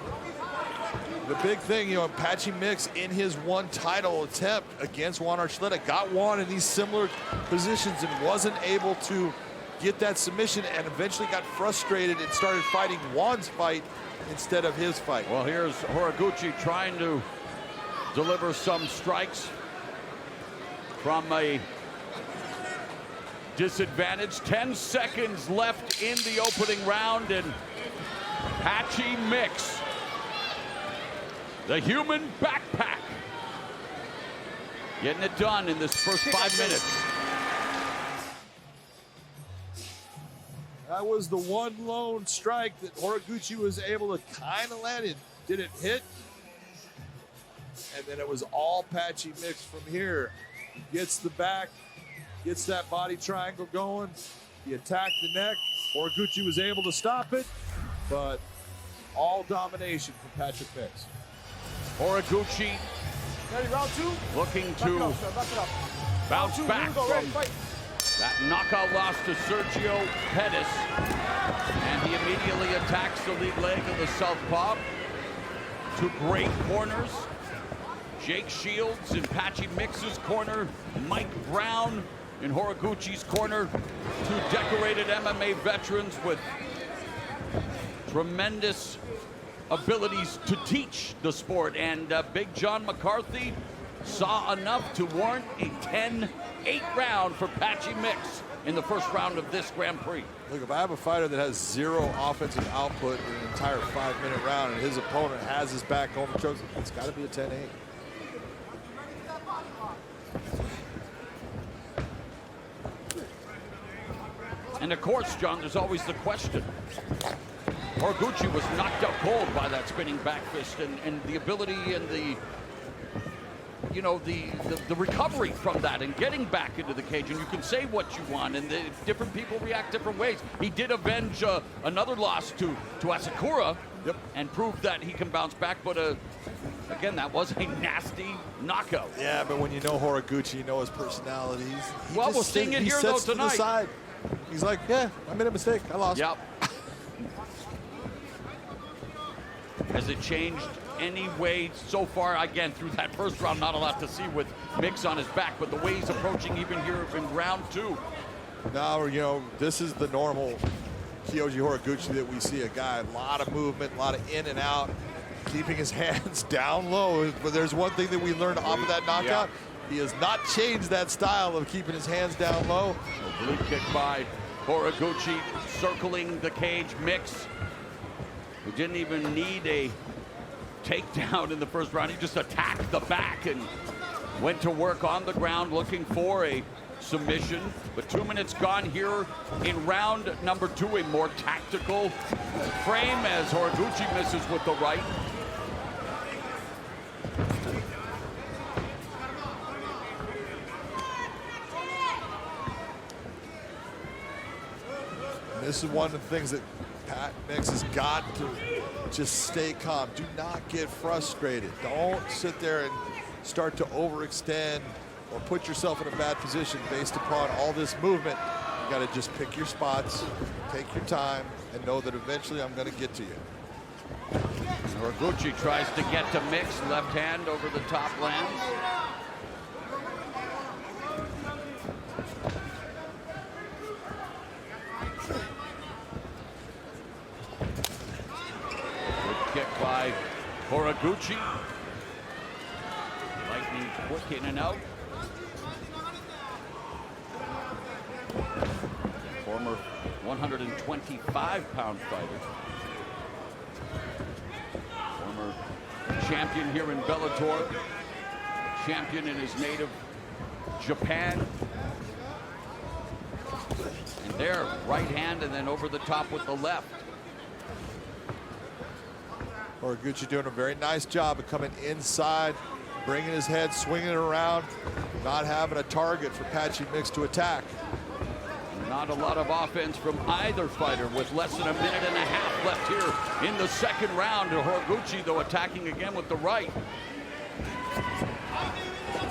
The big thing, Patchy Mix in his one title attempt against Juan Archuleta got Juan in these similar positions and wasn't able to get that submission, and eventually got frustrated and started fighting Juan's fight instead of his fight. Well, here's Horiguchi trying to deliver some strikes from a disadvantage. 10 seconds left in the opening round, and Patchy Mix, the human backpack, getting it done in this first 5 minutes. That was the one lone strike that Horiguchi was able to kind of land. It didn't hit. and then it was all Patchy Mix from here. He gets the back, gets that body triangle going. He attacked the neck. Horiguchi was able to stop it, but all domination from Patchy Mix. Horiguchi Ready, round 2? looking Back it to up, sir, back it up. bounce Round 2, back here we go, ready, from fight. that knockout loss to Sergio Pettis. And he immediately attacks the lead leg of the southpaw. Two great corners. Jake Shields in Patchy Mix's corner. Mike Brown in Horiguchi's corner. Two decorated MMA veterans with tremendous abilities to teach the sport. And Big John McCarthy saw enough to warrant a 10-8 round for Patchy Mix in the first round of this Grand Prix. Look, if I have a fighter that has zero offensive output in an entire 5-minute round and his opponent has his back home and chokes, it's got to be a 10-8. And of course, John, there's always the question. Horiguchi was knocked out cold by that spinning back fist, and the ability and the, you know, the recovery from that and getting back into the cage. And you can say what you want, and different people react different ways. He did avenge another loss to Asakura, and proved that he can bounce back. But again, that was a nasty knockout. Yeah, but when you know Horiguchi, you know his personalities. Well, we're seeing it here though tonight. To the side. He's like, yeah, I made a mistake. I lost. Yep. Has it changed any way so far? Again, through that first round, not a lot to see with Mix on his back, but the way he's approaching even here in round 2. Now, you know, this is the normal Kyoji Horiguchi that we see. A guy, a lot of movement, a lot of in and out, keeping his hands down low. But there's one thing that we learned off of that knockout. Yeah. He has not changed that style of keeping his hands down low. Oblique kick by Horiguchi, circling the cage. Mix, who didn't even need a takedown in the first round. He just attacked the back and went to work on the ground looking for a submission. But 2 minutes gone here in round number 2. A more tactical frame as Horiguchi misses with the right. This is one of the things that Pat Mix has got to just stay calm. Do not get frustrated. Don't sit there and start to overextend or put yourself in a bad position based upon all this movement. You got to just pick your spots, take your time, and know that eventually I'm going to get to you. Horiguchi tries to get to Mix. Left hand over the top lands. Kick by Horiguchi. Lightning quick in and out. Former 125-pound fighter. Former champion here in Bellator. Champion in his native Japan. And there, right hand and then over the top with the left. Horiguchi doing a very nice job of coming inside, bringing his head, swinging it around, not having a target for Patchy Mix to attack. Not a lot of offense from either fighter with less than a minute and a half left here in the second round. Horiguchi, though, attacking again with the right.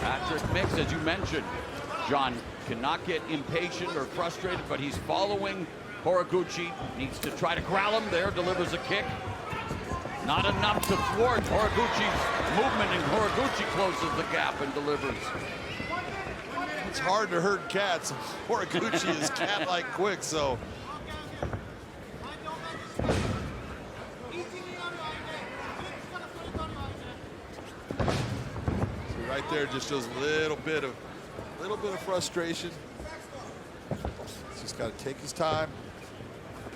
Patrick Mix, as you mentioned, John, cannot get impatient or frustrated, but he's following Horiguchi. Needs to try to corral him there, delivers a kick. Not enough to thwart Horiguchi's movement, and Horiguchi closes the gap and delivers. It's hard to herd cats. Horiguchi is cat-like quick, so. See, right there just shows a little bit of frustration. He's just got to take his time,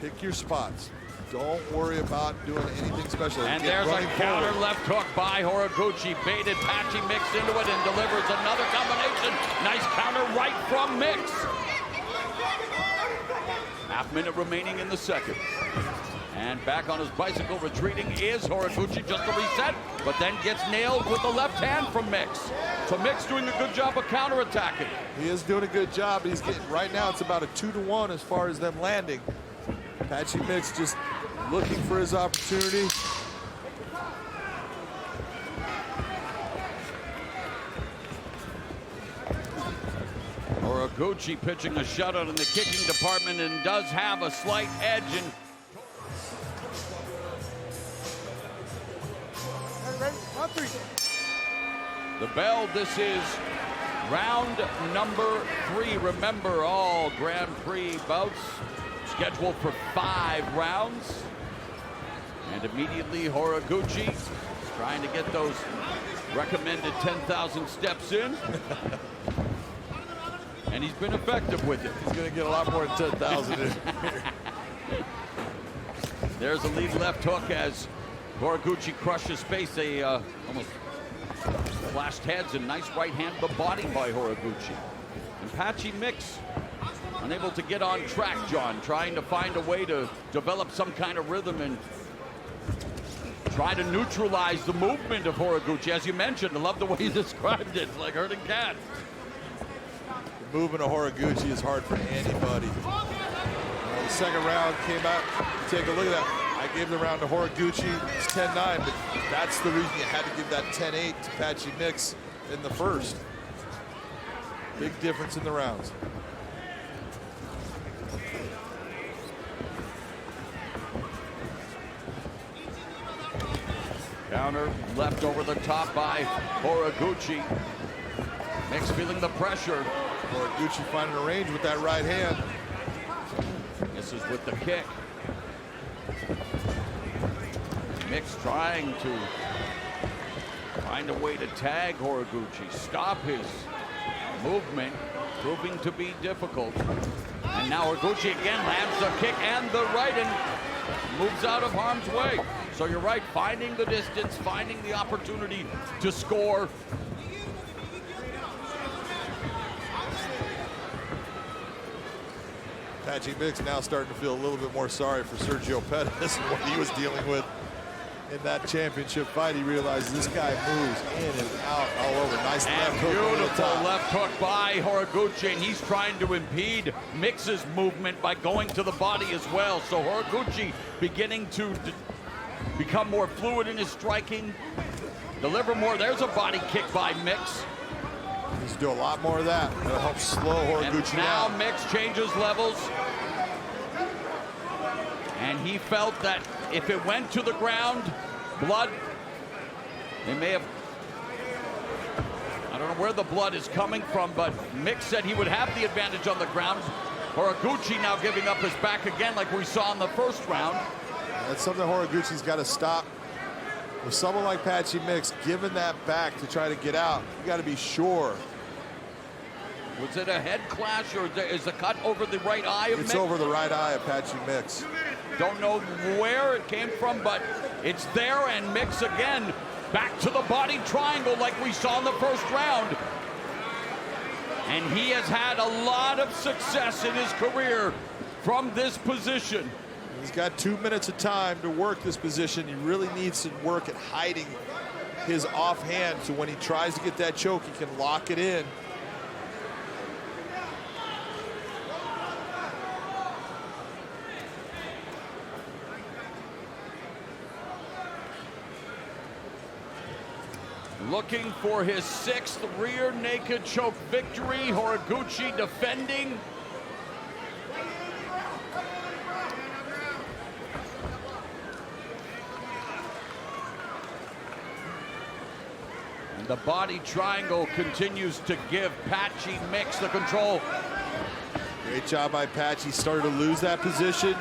pick your spots. Don't worry about doing anything special. And there's a counter left hook by Horiguchi. Baited Patchy Mix into it and delivers another combination. Nice counter right from Mix. Half minute remaining in the second. And back on his bicycle, retreating is Horiguchi, just a reset, but then gets nailed with the left hand from Mix. So Mix doing a good job of counterattacking. He is doing a good job. He's getting, right now it's about a 2-to-1 as far as them landing. Patchy Mix just looking for his opportunity. Horiguchi pitching a shutout in the kicking department and does have a slight edge. And the bell, this is round number 3. Remember, all Grand Prix bouts scheduled for 5 rounds. And immediately Horiguchi is trying to get those recommended 10,000 steps in. And he's been effective with it. He's going to get a lot more than 10,000 in. There's a lead left hook as Horiguchi crushes face. They almost flashed heads, and nice right hand to the body by Horiguchi. And Patchy Mix unable to get on track, John, trying to find a way to develop some kind of rhythm and try to neutralize the movement of Horiguchi. As you mentioned, I love the way you described it. It's like herding cats. The movement of Horiguchi is hard for anybody. The second round came out. Take a look at that. I gave the round to Horiguchi. It's 10-9, but that's the reason you had to give that 10-8 to Patchy Mix in the first. Big difference in the rounds. Counter left over the top by Horiguchi. Mix feeling the pressure. Horiguchi finding a range with that right hand. This is with the kick. Mix trying to find a way to tag Horiguchi, stop his movement, proving to be difficult. And now Horiguchi again lands the kick and the right and moves out of harm's way. So you're right, finding the distance, finding the opportunity to score. Patchy Mix now starting to feel a little bit more sorry for Sergio Pettis and what he was dealing with in that championship fight. He realizes this guy moves in and out all over. Nice left hook over the Beautiful top. left hook by Horiguchi, and he's trying to impede Mix's movement by going to the body as well. So Horiguchi beginning to become more fluid in his striking, deliver more. There's a body kick by Mix. He's doing a lot more of that. That'll help slow Horiguchi And now down. Mix changes levels. And he felt that if it went to the ground, blood, they may have, I don't know where the blood is coming from, but Mix said he would have the advantage on the ground. Horiguchi now giving up his back again like we saw in the first round. That's something Horiguchi's got to stop. With someone like Patchy Mix giving that back to try to get out, you got to be sure. Was it a head clash, or is the cut over the right eye of It's Mix? over the right eye of Patchy Mix. Don't know where it came from, but it's there, and Mix again back to the body triangle like we saw in the first round. And he has had a lot of success in his career from this position. He's got 2 minutes of time to work this position. He really needs to work at hiding his offhand, so when he tries to get that choke, he can lock it in. Looking for his 6th rear naked choke victory. Horiguchi defending. And the body triangle continues to give Patchy Mix the control. Great job by Patchy. Started to lose that position.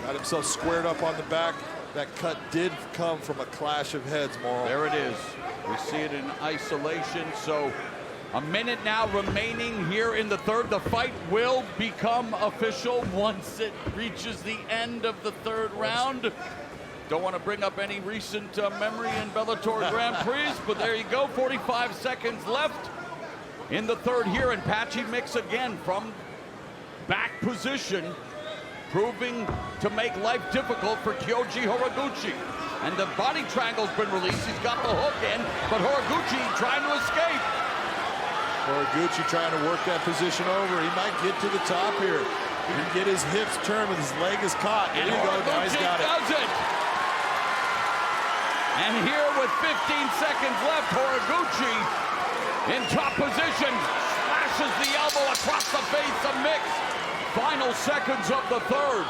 Got himself squared up on the back. That cut did come from a clash of heads, Morrow. There it is. We see it in isolation. So a minute now remaining here in the third. The fight will become official once it reaches the end of the third round. Don't want to bring up any recent memory in Bellator Grand Prix, but there you go. 45 seconds left in the third here, and Patchy Mix again from back position proving to make life difficult for Kyoji Horiguchi. And the body triangle's been released. He's got the hook in, but Horiguchi trying to escape. Horiguchi trying to work that position over. He might get to the top here. He can get his hips turned, but his leg is caught. There And you go, now he's got it. does it. And here with 15 seconds left, Horiguchi in top position, slashes the elbow across the face of Mix. Final seconds of the third.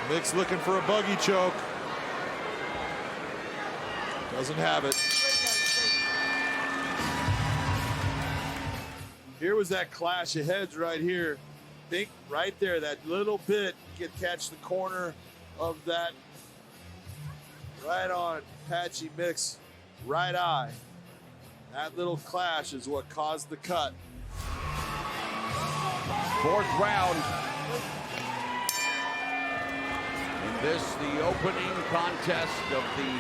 Mix looking for a buggy choke. Doesn't have it. Here was that clash of heads right here. Think right there, that little bit, you could catch the corner of that right on Patchy Mix right eye. That little clash is what caused the cut. Fourth round. In this, the opening contest of the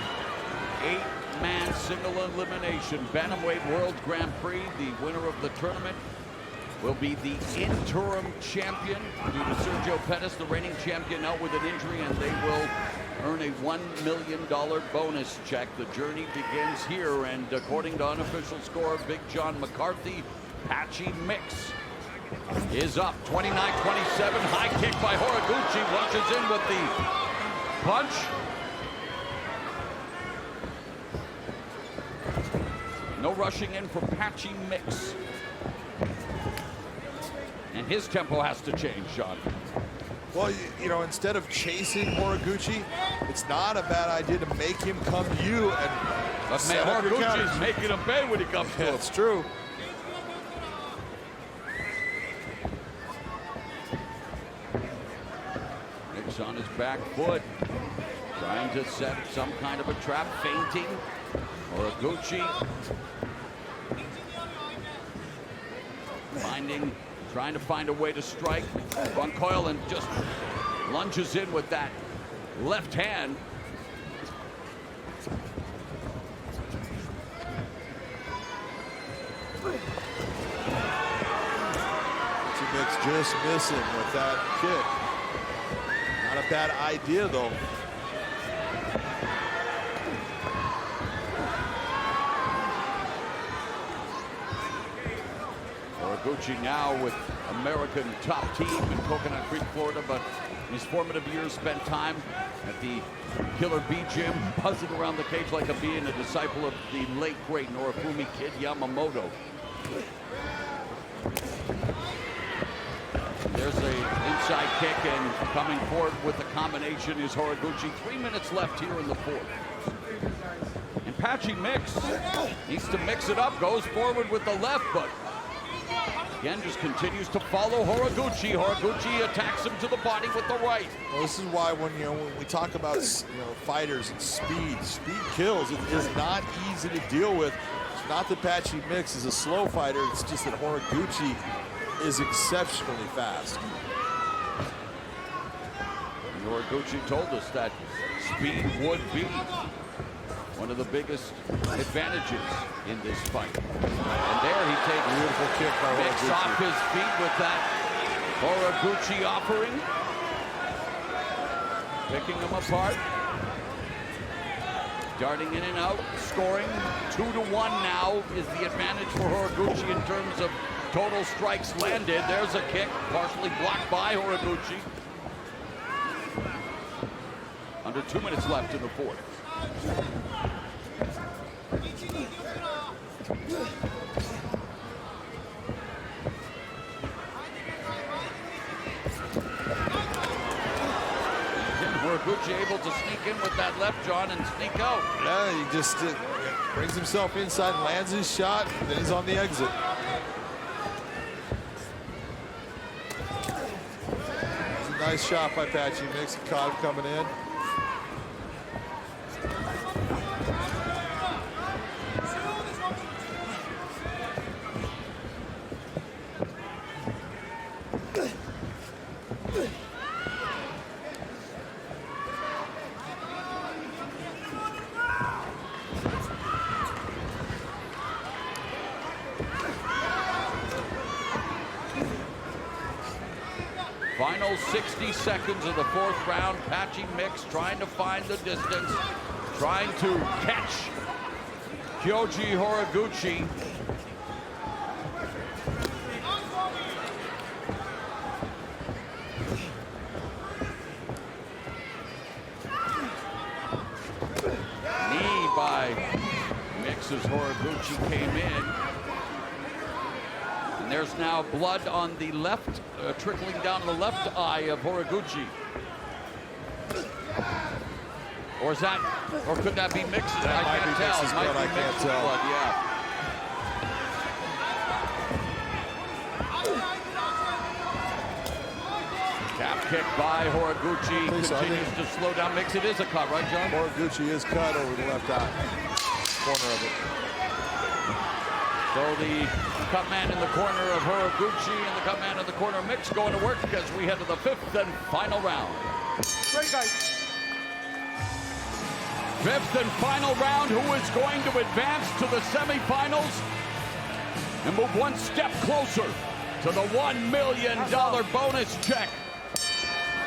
8-man single elimination Bantamweight World Grand Prix. The winner of the tournament will be the interim champion due to Sergio Pettis, the reigning champion, out with an injury, and they will earn a $1 million bonus check. The journey begins here, and according to unofficial score, Big John McCarthy, Patchy Mix is up 29-27. High kick by Horiguchi, launches in with the punch. No rushing in for Patchy Mix. And his tempo has to change, John. Well, you know, instead of chasing Horiguchi, it's not a bad idea to make him come to you and But man, Horiguchi's making him pay when he comes to him. It's true. Mix on his back foot, trying to set some kind of a trap, feinting. Horiguchi trying to find a way to strike. Front coil and just lunges in with that left hand. Mix just missing with that kick. Not a bad idea though. Horiguchi now with American top team in Coconut Creek, Florida, but his formative years spent time at the Killer Bee Gym, buzzing around the cage like a bee, and a disciple of the late great Norifumi Kid Yamamoto. There's a inside kick, and coming forward with the combination is Horiguchi. 3 minutes left here in the fourth. And Patchy Mix needs to mix it up, goes forward with the left, but again, just continues to follow Horiguchi. Horiguchi attacks him to the body with the right. Well, this is why when we talk about fighters and speed kills. It is not easy to deal with. It's not that Patchy Mix is a slow fighter. It's just that Horiguchi is exceptionally fast. And Horiguchi told us that speed would be one of the biggest advantages in this fight. And there he takes beautiful kick by Mix Horiguchi. off his feet with that Horiguchi offering. Picking them apart. Darting in and out, scoring 2-1 now is the advantage for Horiguchi in terms of total strikes landed. There's a kick, partially blocked by Horiguchi. Under 2 minutes left in the fourth. Horiguchi able to sneak in with that left, John, and sneak out. Yeah, he just brings himself inside, lands his shot, and then he's on the exit. It's a nice shot by Patchy Mix. Caught him coming in. Final final 60 seconds of the 4th round. Patchy Mix trying to find the distance, trying to catch Kyoji Horiguchi. Knee by Mix as Horiguchi came in. And there's now blood on the left, trickling down the left eye of Horiguchi. Or is that, or could that be Mix's? I can't tell. Mix's blood, I can't tell. Blood, yeah. Calf kick by Horiguchi continues to slow down Mix. It is a cut, right, John? Horiguchi is cut over the left eye, corner of it. So the cut man in the corner of Horiguchi and the cut man in the corner of Mix going to work as we head to the 5th and final round. Great, guys. 5th and final round. Who is going to advance to the semifinals and move one step closer to the $1 million bonus check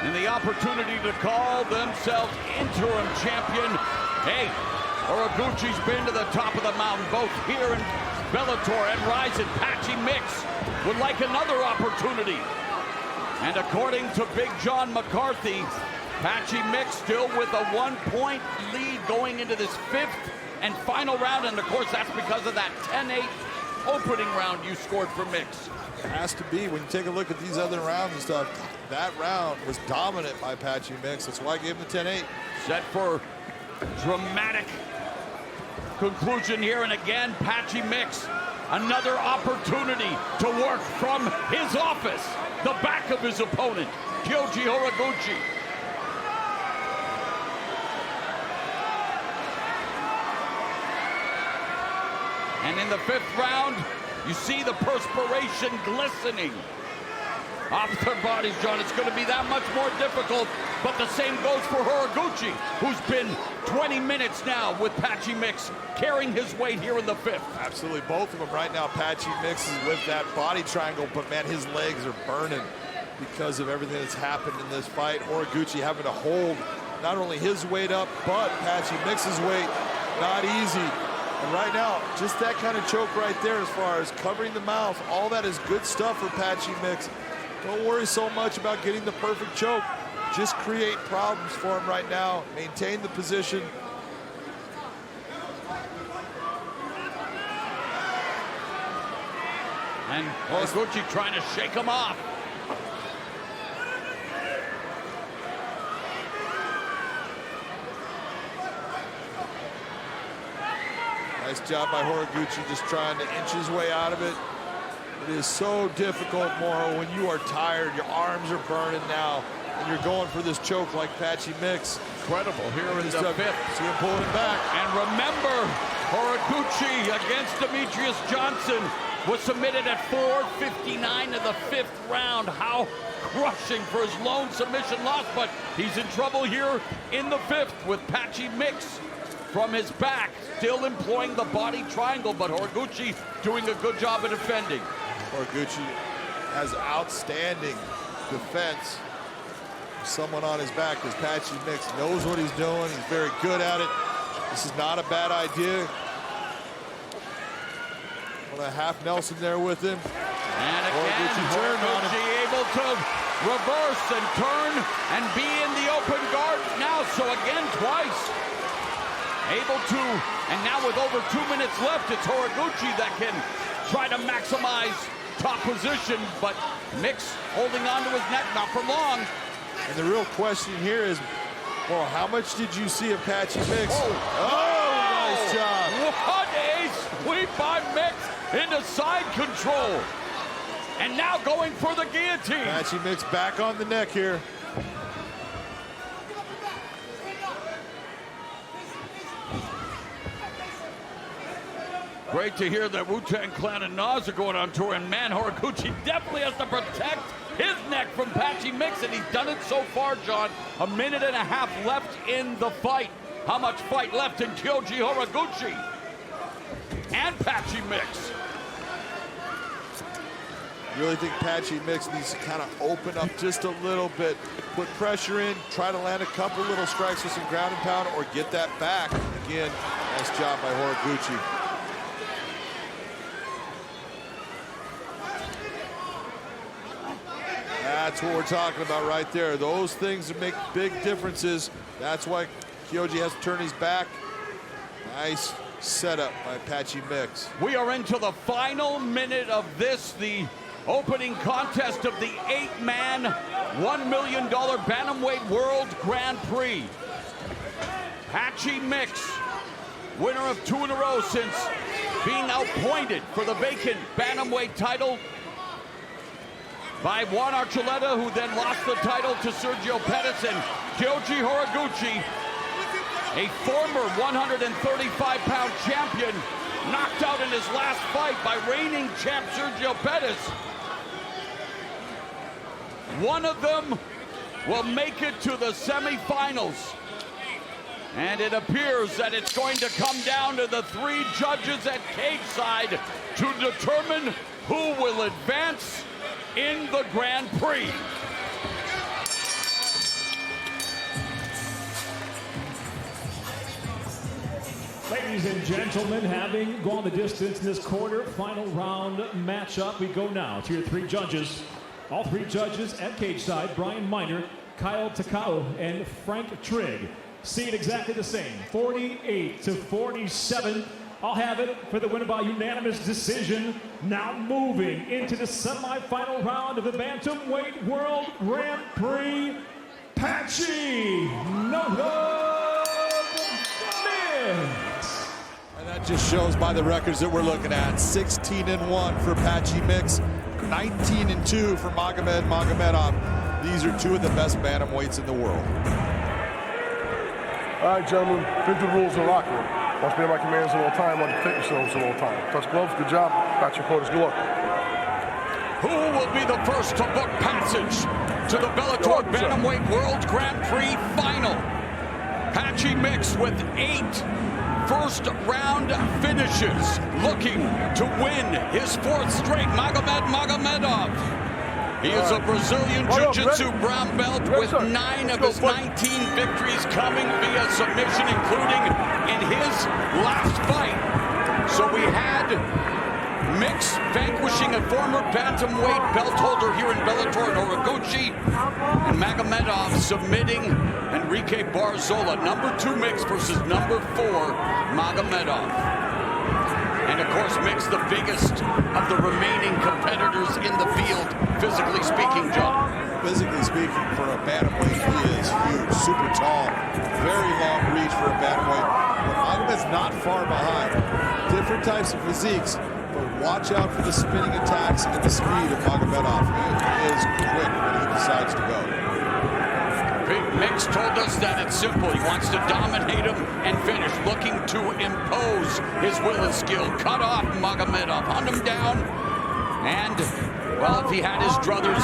and the opportunity to call themselves interim champion. Hey, Horiguchi's been to the top of the mountain, both here in Bellator and Ryzen. Patchy Mix would like another opportunity. And according to Big John McCarthy, Patchy Mix still with a 1-point lead going into this 5th and final round. And of course, that's because of that 10-8 opening round you scored for Mix. It has to be. When you take a look at these other rounds and stuff, that round was dominant by Patchy Mix. That's why I gave him the 10-8. Set for dramatic conclusion here. And again, Patchy Mix, another opportunity to work from his office, the back of his opponent, Kyoji Horiguchi. And in the 5th round, you see the perspiration glistening off their bodies, John. It's going to be that much more difficult, but the same goes for Horiguchi, who's been 20 minutes now with Patchy Mix, carrying his weight here in the 5th. Absolutely, both of them right now. Patchy Mix is with that body triangle, but man, his legs are burning because of everything that's happened in this fight. Horiguchi having to hold not only his weight up, but Patchy Mix's weight. Not easy. And right now, just that kind of choke right there as far as covering the mouth, all that is good stuff for Patchy Mix. Don't worry so much about getting the perfect choke. Just create problems for him right now. Maintain the position. And Horiguchi trying to shake him off. Nice job by Horiguchi, just trying to inch his way out of it. It is so difficult, Moro, when you are tired, your arms are burning now, and you're going for this choke like Patchy Mix. Incredible here in the 5th. See him pulling it back. And remember, Horiguchi against Demetrius Johnson was submitted at 4:59 of the 5th round. How crushing for his lone submission loss, but he's in trouble here in the 5th with Patchy Mix from his back, still employing the body triangle, but Horiguchi doing a good job of defending. Horiguchi has outstanding defense. Someone on his back, because Patchy Mix knows what he's doing. He's very good at it. This is not a bad idea. On a half Nelson there with him. And again, Horiguchi able to reverse and turn and be in the open guard now. So again, twice. Able to, and now with over 2 minutes left, it's Horiguchi that can try to maximize top position, but Mix holding on to his neck, not for long. And the real question here is, well, how much did you see of Patchy Mix? Oh, nice job. What a sweep by Mix into side control. And now going for the guillotine. Patchy Mix back on the neck here. Great to hear that Wu-Tang Clan and Nas are going on tour, and man, Horiguchi definitely has to protect his neck from Patchy Mix, and he's done it so far, John. 1.5 minutes left in the fight. How much fight left in Kyoji Horiguchi and Patchy Mix? Really think Patchy Mix needs to kind of open up just a little bit, put pressure in, try to land a couple little strikes with some ground and pound, or get that back. Again, nice job by Horiguchi. That's what we're talking about right there. Those things that make big differences. That's why Guillotine has to turn his back. Nice setup by Patchy Mix. We are into the final minute of this, the opening contest of the 8-man, $1 million Bantamweight World Grand Prix. Patchy Mix, winner of 2 in a row since being outpointed for the vacant Bantamweight title by Juan Archuleta, who then lost the title to Sergio Pettis, and Kyoji Horiguchi, a former 135-pound champion, knocked out in his last fight by reigning champ Sergio Pettis. One of them will make it to the semifinals. And it appears that it's going to come down to the 3 judges at cage side to determine who will advance in the Grand Prix. Ladies and gentlemen, having gone the distance in this quarter-final round matchup, we go now to your 3 judges. All 3 judges at cage side, Brian Miner, Kyle Takao, and Frank Trigg. See it exactly the same, 48-47. I'll have it for the winner by unanimous decision. Now moving into the semifinal round of the Bantamweight World Grand Prix, Patchy Mix. And that just shows by the records that we're looking at. 16-1 for Patchy Mix, 19-2 for Magomedov. These are 2 of the best bantamweights in the world. All right, gentlemen, been through the rules in the locker room. Watch me and my commanders a little time, want to take yourselves a little time. Touch gloves, good job. Got your quarters, good luck. Who will be the first to book passage to the Bellator Bantamweight World Grand Prix final? Patchy Mix with 8 first-round finishes, looking to win his 4th straight. Magomedov. He is a Brazilian Jiu-Jitsu brown belt with 9 of his 19 victories coming via submission, including in his last fight. So we had Mix vanquishing a former bantamweight belt holder here in Bellator, Horiguchi, and Magomedov submitting Enrique Barzola. Number 2 Mix versus number 4 Magomedov. And of course, Mix the biggest of the remaining competitors in the field, physically speaking, John. Physically speaking, for a bantamweight, he is huge, super tall, very long reach for a bantamweight. But Magomedov's not far behind. Different types of physiques, but watch out for the spinning attacks and the speed of Magomedov. He is quick when he decides to go. Mix told us that it's simple. He wants to dominate him and finish, looking to impose his will and skill. Cut off Magomedov, hunt him down, and, well, if he had his druthers,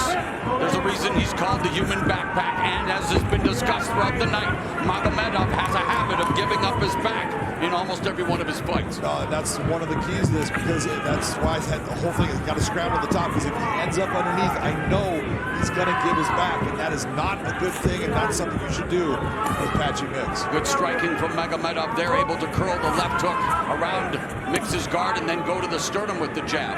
there's a reason he's called the human backpack. And as has been discussed throughout the night, Magomedov has a habit of giving up his back in almost every one of his fights. And that's one of the keys to this, because that's why the whole thing has got to scramble to the top, because if he ends up underneath, I know he's going to give his back, and that is not a good thing and not something you should do with Patchy Mix. Good striking from Magomedov. They're able to curl the left hook around Mix's guard and then go to the sternum with the jab.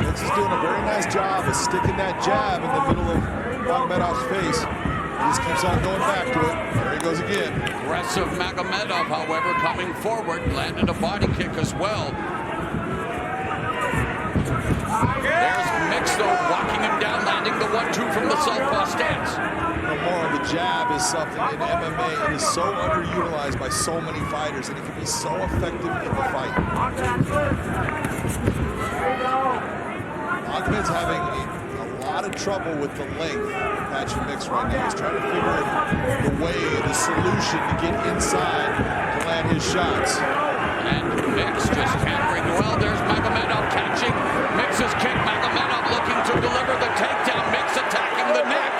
Mix is doing a very nice job of sticking that jab in the middle of Magomedov's face. He just keeps on going back to it. There he goes again. Aggressive Magomedov, however, coming forward, landed a body kick as well. There's Mix, though, walking him down, landing the 1-2 from the southpaw stance. No more, the jab is something in MMA. It is so underutilized by so many fighters, and it can be so effective in the fight. Magomedov's having a lot of trouble with the length of Patchy Mix right now. He's trying to figure out the way, the solution to get inside to land his shots. And Mix just hammering well. There's Magomedov catching Mix's kick. Magomedov looking to deliver the takedown. Mix attacking the neck.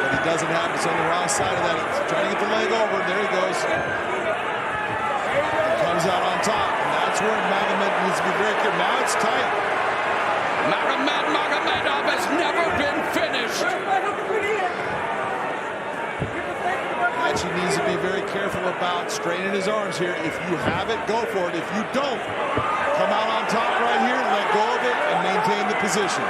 But he doesn't have it. It's on the wrong side of that. He's trying to get the leg over. There he goes. Comes out on top, and that's where Magomed needs to be very careful. Now it's tight. Magomedov has never been finished. Patchy needs to be very careful about straining his arms here. If you have it, go for it. If you don't, come out on top right here, let go of it, and maintain the position.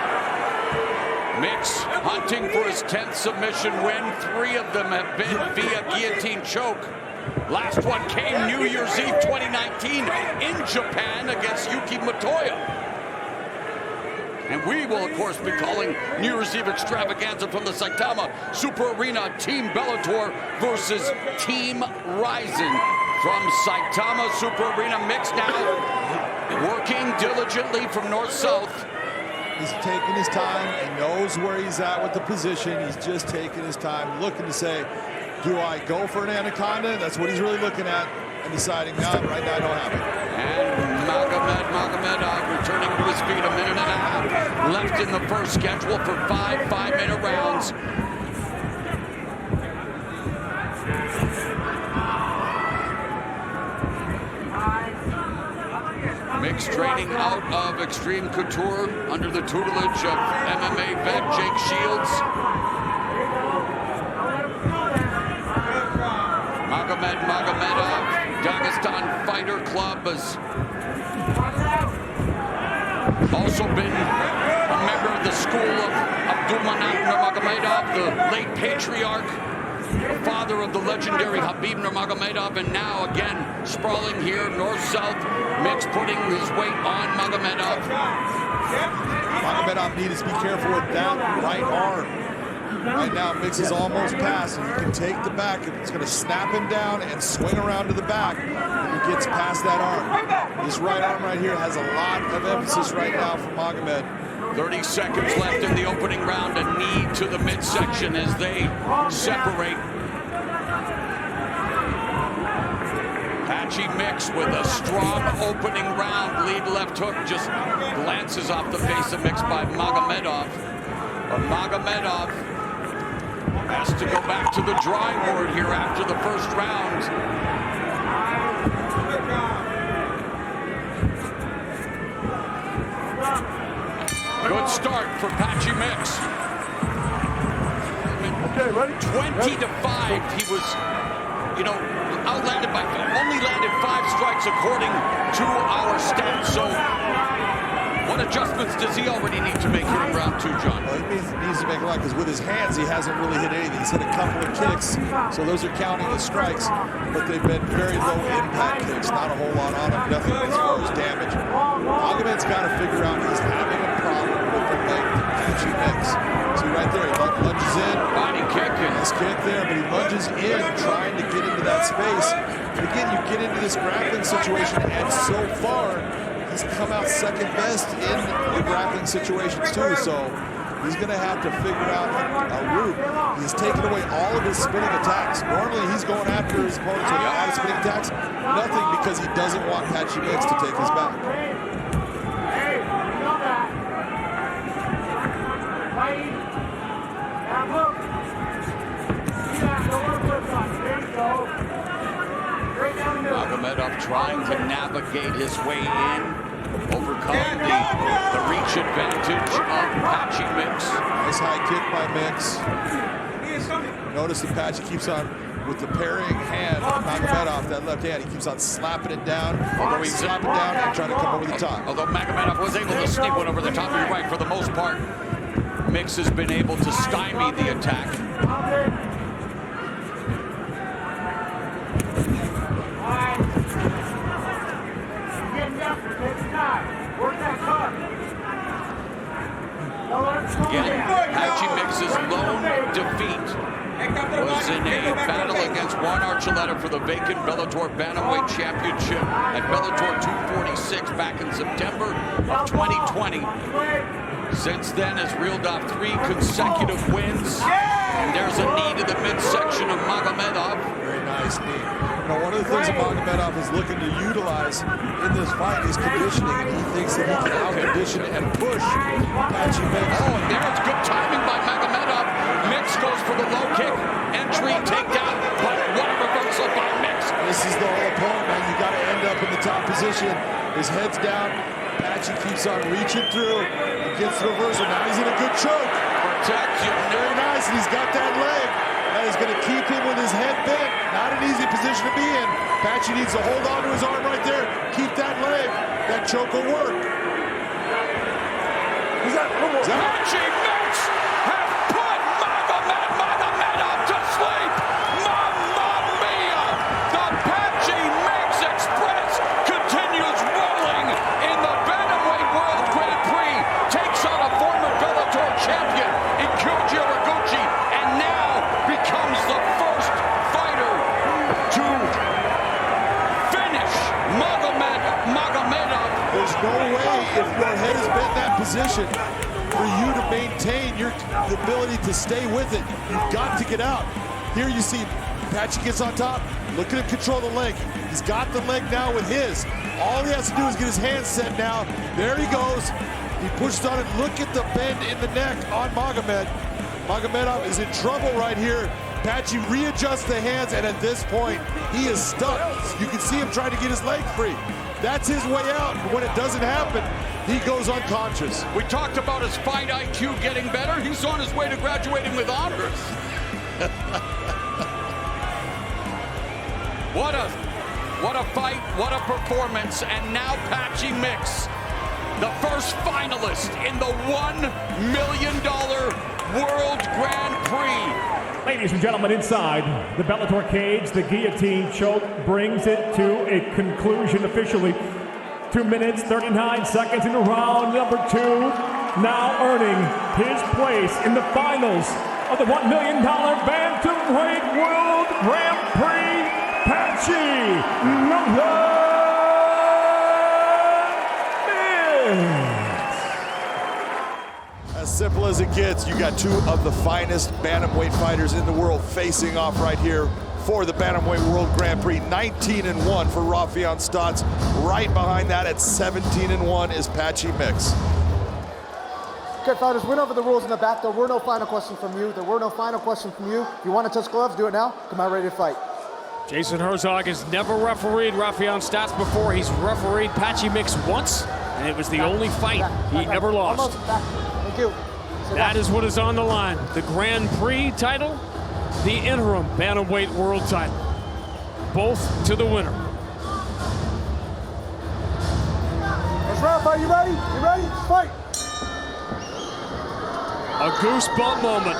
Mix hunting for his 10th submission win. 3 of them have been via guillotine choke. Last one came New Year's Eve 2019 in Japan against Yuki Motoya. And we will, of course, be calling New Year's Eve extravaganza from the Saitama Super Arena. Team Bellator versus Team Ryzen from Saitama Super Arena. Mix now working diligently from north-south. He's taking his time. He knows where he's at with the position. He's just taking his time, looking to say, do I go for an anaconda? That's what he's really looking at and deciding, no, right now I don't have it. And Magomedov returning to his feet. 1.5 minutes left in the first schedule for 5 5-minute rounds. Mix training out of Extreme Couture under the tutelage of MMA vet Jake Shields. Magomedov, Dagestan Fighter Club, has also been a member of the school of Abdulmanap Nurmagomedov, the late patriarch, the father of the legendary Habib Nurmagomedov, and now again sprawling here north-south. Mix putting his weight on Magomedov. Magomedov needs to be careful with that right arm. Right now, Mix is almost past, and you can take the back. It's going to snap him down and swing around to the back when he gets past that arm. This right arm right here has a lot of emphasis right now for Magomed. 30 seconds left in the opening round. A knee to the midsection as they separate. Patchy Mix with a strong opening round. Lead left hook just glances off the face of Mix by Magomedov. But Magomedov has to go back to the drawing board here after the first round. Good start for Patchy Mix. Okay, ready? 20-5. He was, outlanded by, only landed 5 strikes according to our stats. So what adjustments does he already need to make here in round 2, John? Well, he needs to make a lot, because with his hands, he hasn't really hit anything. He's hit a couple of kicks, so those are counting as strikes, but they've been very low impact kicks. Not a whole lot on them, nothing as far as damage. Magomed's got to figure out he's having a problem with the leg to Patchy Mix. See right there, he lunges in. Body kick. Nice kick there, but he lunges in, trying to get into that space. And again, you get into this grappling situation, and so far, he's come out second best in the grappling situations too, so he's going to have to figure out a route. He's taken away all of his spinning attacks. Normally, he's going after his opponents with a lot of spinning attacks. Nothing, because he doesn't want Patchy Mix to take his back. Magomedov trying to navigate his way in, overcome the reach advantage of Patchy Mix. Nice high kick by Mix. Notice that Patchy keeps on with the parrying hand of Magomedov, that left hand. He keeps on slapping it down, although he's slapping down and trying to come over the top. Although Magomedov was able to sneak one over the top, you're right, for the most part, Mix has been able to stymie the attack. Again, Patchy Mix's lone defeat was in a battle against Juan Archuleta for the vacant Bellator Bantamweight Championship at Bellator 246 back in September of 2020. Since then has reeled off 3 consecutive wins. And there's a knee to the midsection of Magomedov. Very nice knee. One of the things that Magomedov is looking to utilize in this fight is conditioning, and he thinks that he can out-condition and push Patchy Mix. Oh, and there's good timing by Magomedov. Mix goes for the low kick, entry, takedown, but what a reversal by Mix. This is the whole opponent, man. You got to position. His head's down. Patchy keeps on reaching through. He gets the reversal. Now he's in a good choke. Very nice, and he's got that leg. That is going to keep him with his head bent. Not an easy position to be in. Patchy needs to hold on to his arm right there. Keep that leg. That choke will work. Patchy Mix has put Magomedov to sleep. Mamma mia! The Patchy Mix Express continues rolling in the Bantamweight World Grand Prix. Takes on a former Bellator champion in Horiguchi, and now becomes the first fighter to finish Magomedov. There's no way, if your head is bent in that position, for you to maintain your ability to stay with it. You've got to get out. Here you see Patchy gets on top. Look at him control the leg. He's got the leg now with his. All he has to do is get his hands set now. There he goes. He pushes on it. Look at the bend in the neck on Magomed. Magomedov is in trouble right here. Patchy readjusts the hands, and at this point, he is stuck. You can see him trying to get his leg free. That's his way out. But when it doesn't happen, he goes unconscious. We talked about his fight IQ getting better. He's on his way to graduating with honors. What a fight, what a performance. And now Patchy Mix, the first finalist in the $1 million World Grand Prix. Ladies and gentlemen, inside the Bellator cage, the guillotine choke brings it to a conclusion officially. 2 minutes, 39 seconds into round number 2. Now earning his place in the finals of the $1 million Bantamweight World Grand Prix, Patchy Mix. As simple as it gets, you got two of the finest bantamweight fighters in the world facing off right here for the Bantamweight World Grand Prix. 19-1 for Raufeon Stots. Right behind that at 17-1 is Patchy Mix. Okay, fighters, went over the rules in the back. There were no final questions from you. There were no final questions from you. If you want to touch gloves, do it now. Come out ready to fight. Jason Herzog has never refereed Raufeon Stots before. He's refereed Patchy Mix once, and it was the only fight he ever lost. Almost back. Thank you. That is what is on the line. The Grand Prix title, the interim Bantamweight World title. Both to the winner. Let's round, fight. You ready? You ready? Fight. A goosebump moment.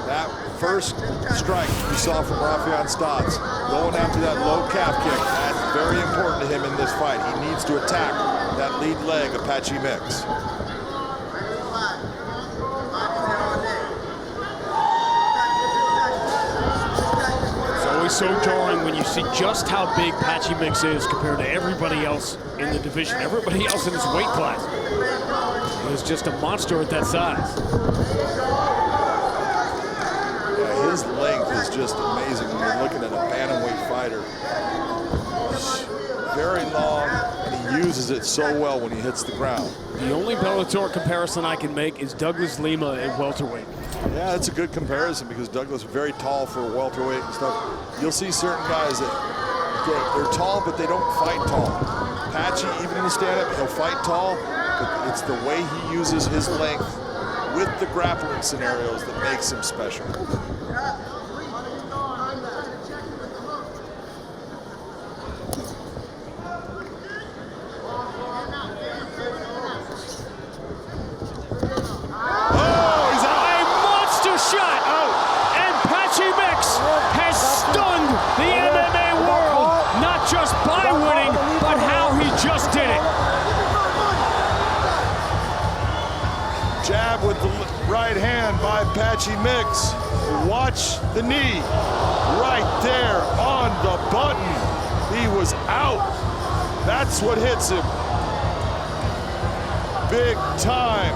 That first strike you saw from Raufeon Stots, going after that low calf kick, that's very important to him in this fight. He needs to attack that lead leg of Patchy Mix. So jarring when you see just how big Patchy Mix is compared to everybody else in the division. Everybody else in his weight class is just a monster at that size. Yeah, his length is just amazing when you're looking at a bantamweight fighter. Very long, and he uses it so well when he hits the ground. The only Bellator comparison I can make is Douglas Lima at welterweight. Yeah, that's a good comparison because Douglas is very tall for a welterweight and stuff. You'll see certain guys that they're tall, but they don't fight tall. Patchy, even in the stand-up, he'll fight tall, but it's the way he uses his length with the grappling scenarios that makes him special. With the right hand by Patchy Mix. Watch the knee right there on the button. He was out. That's what hits him. Big time.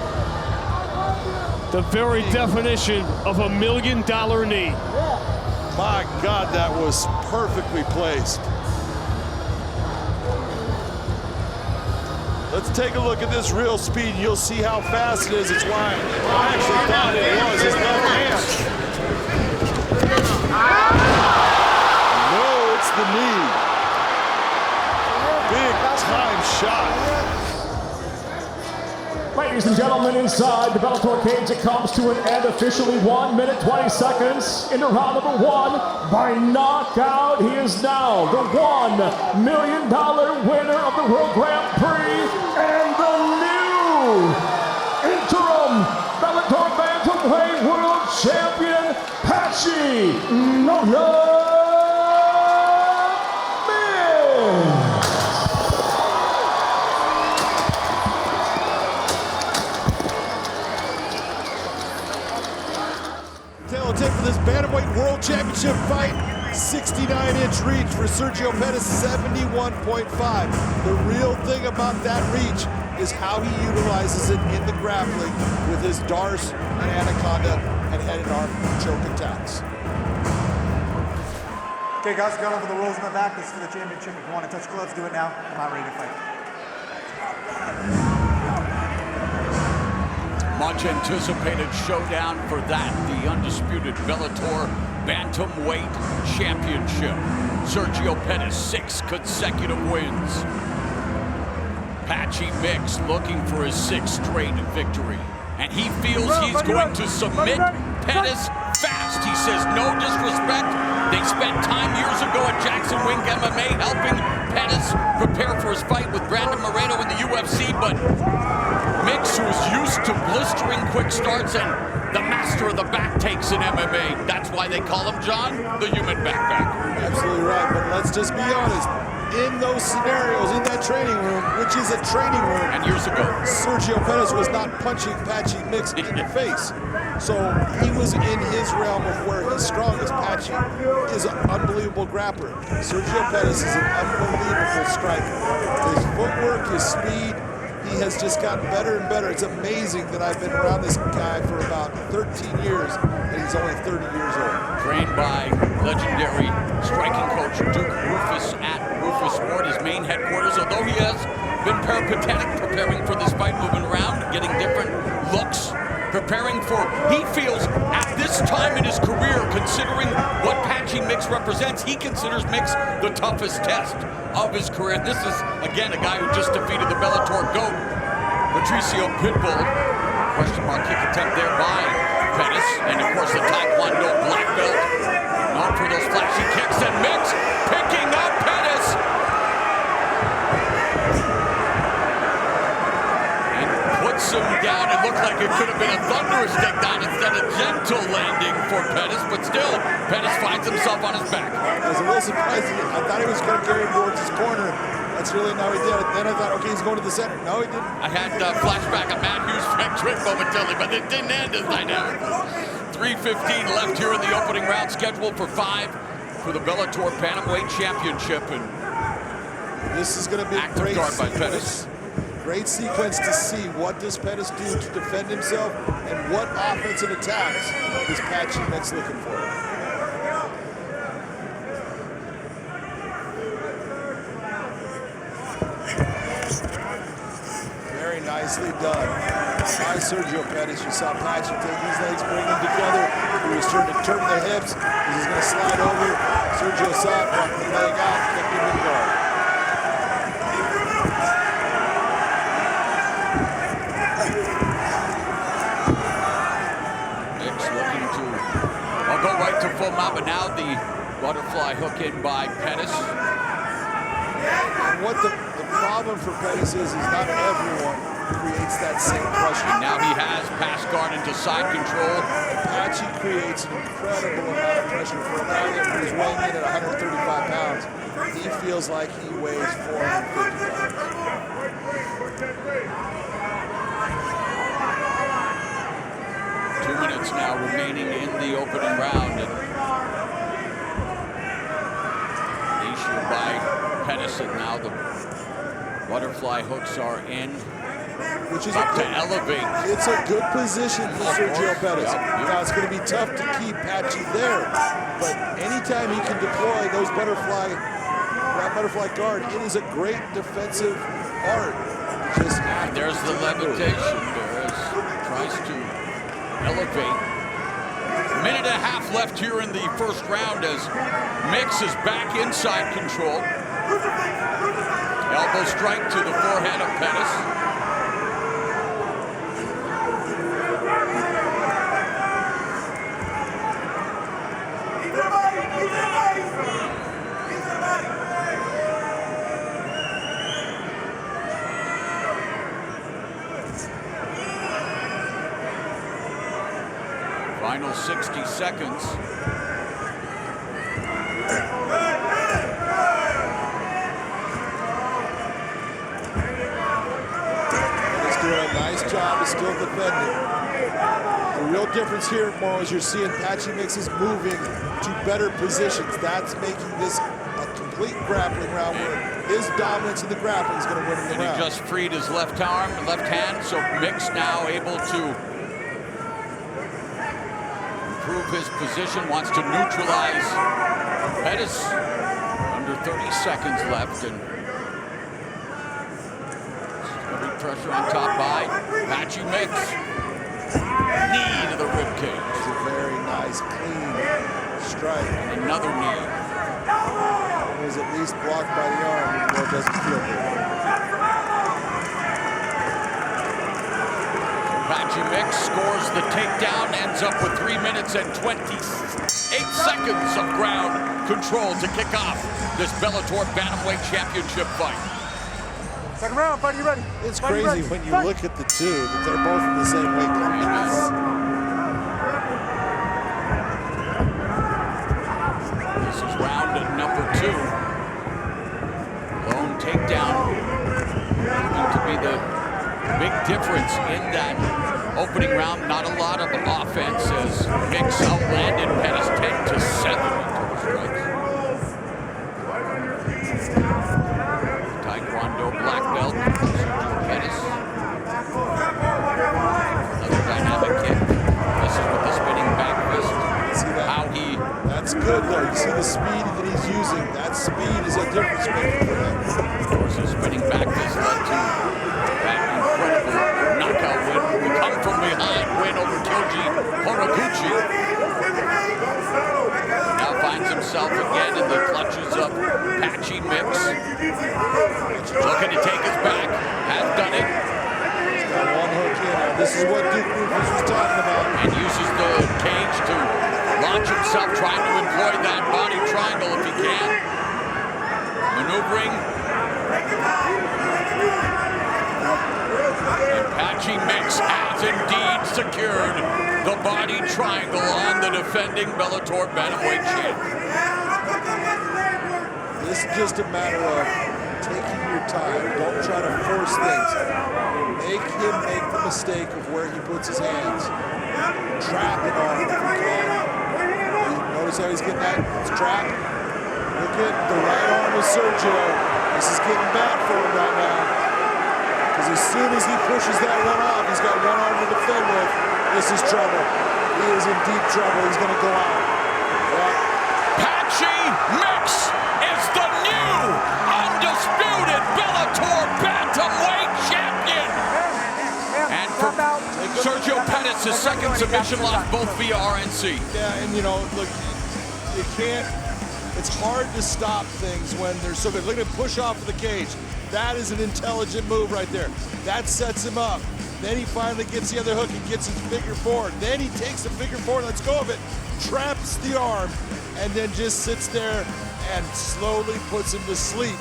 The very definition of $1 million knee. My God, that was perfectly placed. Let's take a look at this real speed. You'll see how fast it is. It's why I actually thought it was his left hand. No, it's the knee. Ladies and gentlemen, inside the Bellator cage, it comes to an end officially. 1 minute, 20 seconds into round number 1 by knockout. He is now the $1 million winner of the World Grand Prix and the new interim Bellator Bantamweight World Champion, Patchy No. Take for this Bantamweight World Championship fight. 69-inch reach for Sergio Pettis, 71.5. The real thing about that reach is how he utilizes it in the grappling with his Dars and Anaconda and head and arm choke attacks. Okay, guys, got over the rules in the back. This is for the championship. If you want to touch gloves, do it now. I'm not ready to fight. Much anticipated showdown for that, the undisputed Bellator Bantamweight Championship. Sergio Pettis, 6 consecutive wins. Patchy Mix looking for his 6th straight victory. And he feels he's going to submit Pettis fast. He says no disrespect. They spent time years ago at Jackson Wink MMA helping Pettis prepare for his fight with Brandon Moreno in the UFC, but Mix, who is used to blistering quick starts and the master of the back takes in MMA. That's why they call him, John, the human backpack. Absolutely right, but let's just be honest. In those scenarios, in that training room, which is a training room, and years ago, Sergio Pettis was not punching Patchy Mix in the face. So he was in his realm of where he's strongest. Patchy is an unbelievable grappler. Sergio Pettis is an unbelievable striker. His footwork, his speed, he has just gotten better and better. It's amazing that I've been around this guy for about 13 years, and he's only 30 years old. Trained by legendary striking coach Duke Rufus at Rufus Sport, his main headquarters, although he has been peripatetic preparing for this fight, moving around, getting different looks, preparing for, he feels, at this time in his career, considering what Patchy Mix represents, he considers Mix the toughest test of his career. This is, again, a guy who just defeated the Bellator GOAT, Patricio Pitbull. Question mark kick attempt there by Pettis, and of course the Taekwondo black belt, known for those flashy kicks, and Mix picking up Pettis. And puts him down. It looked like it could have been a thunderous takedown instead of gentle landing for Pettis, but still, Pettis finds himself on his back. I was a little surprised. I thought he was going to carry him towards his corner. That's really how he did it. Then I thought, okay, he's going to the center. No, he didn't. I had a flashback of Matt Hughes' Frank trick momentarily, but it didn't end as dynamic. 3:15 left here in the opening round, scheduled for 5 for the Bellator Bantamweight Championship. And this is going to be a great guard by Pettis. Great sequence to see what does Pettis do to defend himself and what offensive attacks is Patchy Mix looking for. Very nicely done by Sergio Pettis. You saw Patchy take his legs, bring them together. He was trying to turn the hips. He was going to slide over. Sergio saw it, brought the leg out, kept him in guard. Mix looking to, well, go right to full mount, but now the butterfly hook in by Pettis. And what the problem for Pettis is not everyone creates that same pressure. And now he has pass guard into side control. Patchy creates an incredible amount of pressure for a guy who's weighing in at 135 pounds. He feels like he weighs 450 pounds. Minutes now remaining in the opening round. And issue by Pettis, and now the butterfly hooks are in. Which is up to elevate. It's a good position for Sergio Pettis. Yep. Now it's going to be tough to keep Patchy there, but anytime he can deploy those that butterfly guard, it is a great defensive art. Just there's the levitation. Tries to elevate. Minute and a half left here in the first round as Mix is back inside control. Elbow strike to the forehead of Pettis. Final 60 seconds. He's doing a nice job of still defending. The real difference here, Moro, is you're seeing Patchy Mixes moving to better positions. That's making this a complete grappling round where his dominance in the grappling is going to win in the round. He just freed his left hand, so Mix now able to improve his position, wants to neutralize Pettis. Under 30 seconds left, and heavy pressure on top by Patchy Mix. Knee to the ribcage. It's a very nice, clean strike. And another knee. It was at least blocked by the arm, even though it doesn't feel good. Patchy Mix scores the takedown, ends up with 3 minutes and 28 seconds of ground control to kick off this Bellator Bantamweight Championship fight. Second round, fight, you ready? It's crazy when you look at the two that they're both in the same weight class. This is round number 2. Lone takedown going to be the big difference in that opening round. Not a lot of offense as Mix outlanded Pettis 10-7 into the strikes. Taekwondo black belt, Pettis. Another dynamic kick. This is with the spinning back fist. See that? How he... That's good, though. You see the speed that he's using. That speed is a difference maker for him. Of course, his spinning back fist led to that incredible knockout win. Come from behind win over Kyoji Horiguchi. Now finds himself again in the clutches of Patchy Mix. Looking to take his back. Has done it. He's got one hook in there. This is what Duke Rufus was talking about. And uses the cage to launch himself, trying to employ that body triangle if he can. Maneuvering. And Patchy Mix has indeed secured the body triangle on the defending Bellator Bantamweight champ. This is just a matter of taking your time. Don't try to force things. Make him make the mistake of where he puts his hands. Trap it on him if you can. Notice how he's getting that? It's trapped. Look at the right arm of Sergio. This is getting bad for him right now. Because as soon as he pushes that one off, he's got one arm to defend with. This is trouble. He is in deep trouble. He's going to go out. Yeah. Patchy Mix is the new undisputed Bellator Bantamweight champion. And for Sergio Pettis, his second submission loss, both via RNC. Yeah, and you know, look, you can't. It's hard to stop things when they're so good. Look at him push off of the cage. That is an intelligent move right there. That sets him up. Then he finally gets the other hook and gets his figure four. Then he takes the figure four, lets go of it, traps the arm, and then just sits there and slowly puts him to sleep.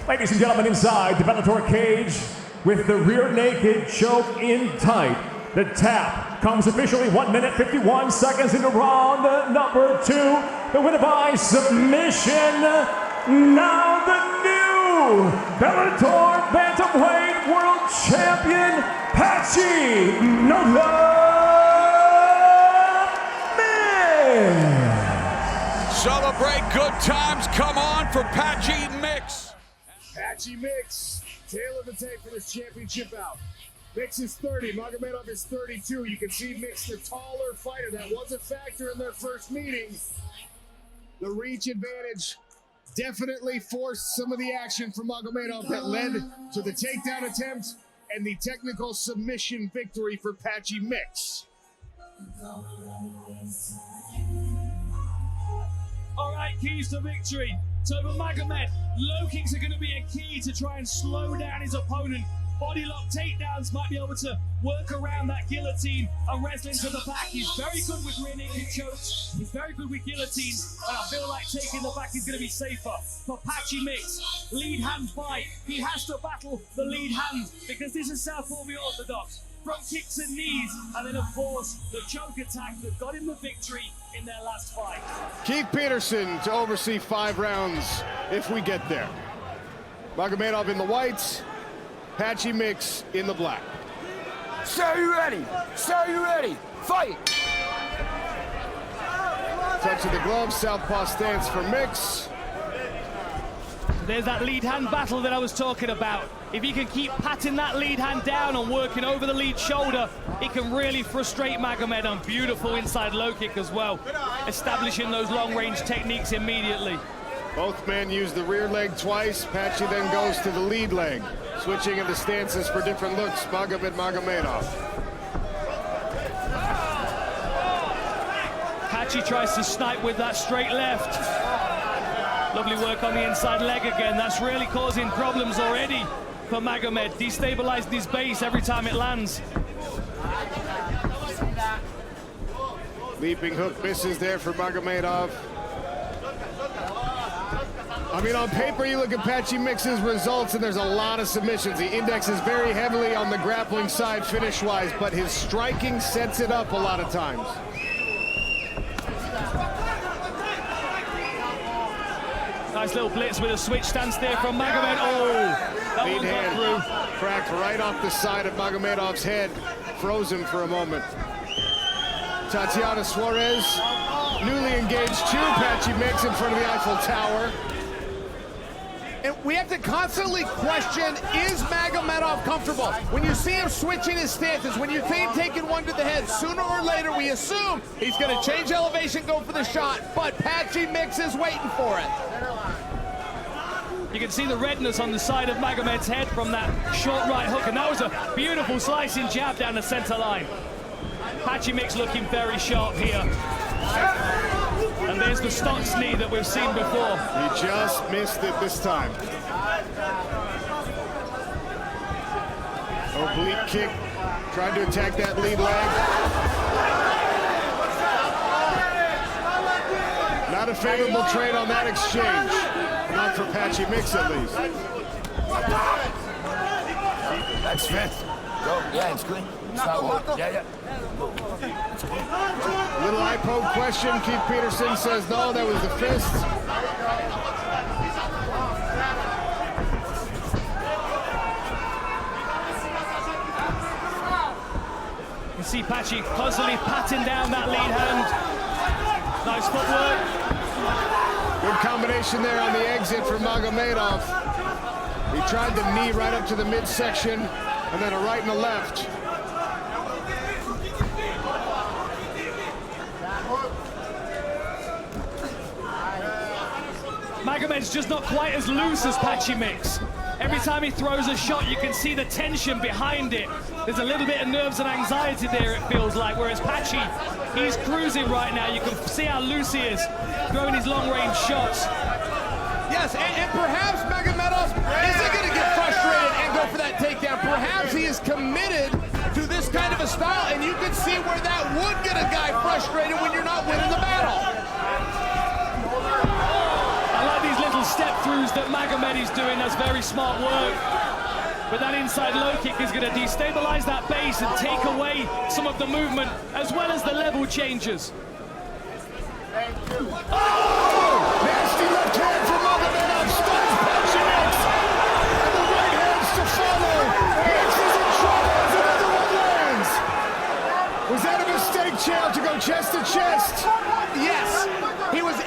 Ladies and gentlemen, inside the Bellator cage with the rear naked choke in tight. The tap comes officially 1 minute 51 seconds into round number 2. The winner by submission. Now the new Bellator Bantamweight World Champion, Patchy Mix. Celebrate good times. Come on for Patchy Mix. Patchy Mix, tail of the tape for this championship bout. Mix is 30, Magomedov is 32. You can see Mix, the taller fighter. That was a factor in their first meeting. The reach advantage definitely forced some of the action from Magomedov that led to the takedown attempt and the technical submission victory for Patchy Mix. All right, keys to victory. So for Magomed, low kicks are going to be a key to try and slow down his opponent. Body lock takedowns might be able to work around that guillotine and wrestling to the back. He's very good with rear naked chokes. He's very good with guillotines. And I feel like taking the back is going to be safer. For Patchy Mix, lead hand fight. He has to battle the lead hand because this is southpaw orthodox. front kicks and knees, and then, of course, the choke attack that got him the victory in their last fight. Keith Peterson to oversee 5 rounds if we get there. Magomedov in the whites, Patchy Mix in the black. Sir, you ready? Sir, you ready? Fight! Touch of the glove, southpaw stance for Mix. There's that lead hand battle that I was talking about. If you can keep patting that lead hand down and working over the lead shoulder, it can really frustrate Magomedov. Beautiful inside low kick as well, establishing those long-range techniques immediately. Both men use the rear leg twice. Patchy then goes to the lead leg, switching into stances for different looks. Magomedov. Patchy tries to snipe with that straight left. Lovely work on the inside leg again. That's really causing problems already for Magomed, destabilizing his base every time it lands. Leaping hook misses there for Magomedov. I mean, on paper, you look at Patchy Mix's results, and there's a lot of submissions. He indexes very heavily on the grappling side finish-wise, but his striking sets it up a lot of times. Nice little blitz with a switch stance there from Magomed. Oh, that Lead one got hand through. cracked right off the side of Magomedov's head. Froze him for a moment. Tatiana Suarez, newly engaged too. Patchy Mix in front of the Eiffel Tower. And we have to constantly question, is Magomedov comfortable? When you see him switching his stances, when you see him taking one to the head, sooner or later we assume he's going to change elevation, go for the shot, but Patchy Mix is waiting for it. You can see the redness on the side of Magomed's head from that short right hook, and that was a beautiful slicing jab down the center line. Patchy Mix looking very sharp here. And there's the Stotts knee that we've seen before. He just missed it this time. Oblique kick, trying to attack that lead leg. Not a favorable trade on that exchange. Not for Patchy Mix, at least. That's fifth. Go. Yeah, it's good. It's not one. Yeah. Little eye poke question. Keith Peterson says no, that was the fist. You see Patchy constantly patting down that lead hand. Nice footwork. Good combination there on the exit for Magomedov. He tried the knee right up to the midsection, and then a right and a left. Magomed's just not quite as loose as Patchy Mix. Every time he throws a shot, you can see the tension behind it. There's a little bit of nerves and anxiety there, it feels like, whereas Patchy, he's cruising right now. You can see how loose he is, throwing his long-range shots. Yes, and perhaps Magomedov isn't going to get frustrated and go for that takedown. Perhaps he is committed to this kind of a style, and you can see where that would get a guy frustrated when you're not winning the battle. I like these little step-throughs that Magomed is doing. That's very smart work. But that inside low kick is going to destabilize that base and take away some of the movement, as well as the level changes. Oh! Nasty left hand from Magomedov, stuns Patchy Mix. And the right hands to follow. Mix is in trouble as another one lands. Was that a mistake, Chael, to go chest to chest? Yes.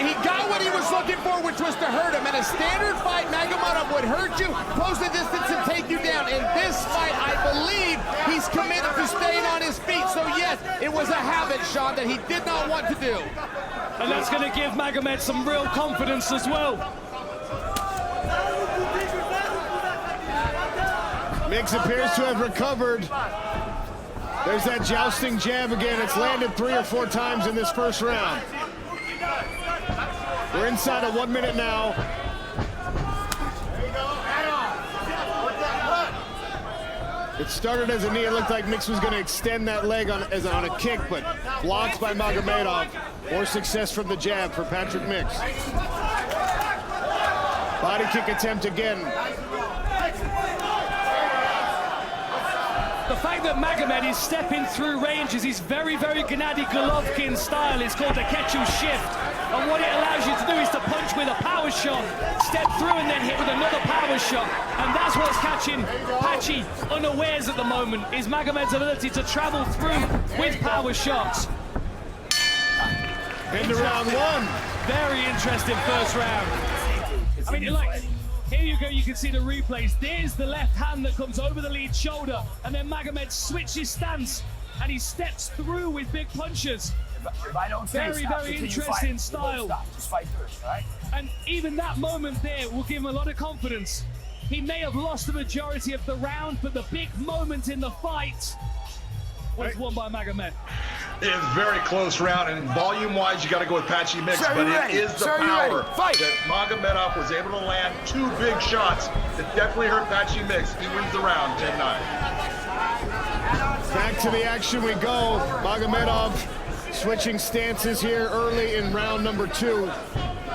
He got what he was looking for, which was to hurt him. In a standard fight, Magomedov would hurt you, close the distance, and take you down. In this fight, I believe he's committed to staying on his feet. So yes, it was a habit, Sean, that he did not want to do. And that's going to give Magomed some real confidence as well. Mix appears to have recovered. There's that jousting jab again. It's landed 3 or 4 times in this first round. We're inside of 1 minute now. It started as a knee. It looked like Mix was going to extend that leg on a kick, but blocked by Magomedov. More success from the jab for Patrick Mix. Body kick attempt again. The fact that Magomed is stepping through ranges, he's very, very Gennady Golovkin style. It's called the Ketchel shift. And what it allows you to do is to punch with a power shot, step through and then hit with another power shot. And that's what's catching Patchy unawares at the moment, is Magomed's ability to travel through with power shots. Into round one. Very interesting first round. I mean, like, here you go, you can see the replays. There's the left hand that comes over the lead shoulder, and then Magomed switches stance, and he steps through with big punches. If I don't say very, stop, very until you interesting fight, style. you won't stop. Just fight first, all right? And even that moment there will give him a lot of confidence. He may have lost the majority of the round, but the big moment in the fight was won by Magomed. It's a very close round, and volume-wise, you got to go with Patchy Mix, but it is the power that Magomedov was able to land 2 big shots that definitely hurt Patchy Mix. He wins the round, 10-9. Back to the action we go. Magomedov switching stances here early in round number 2.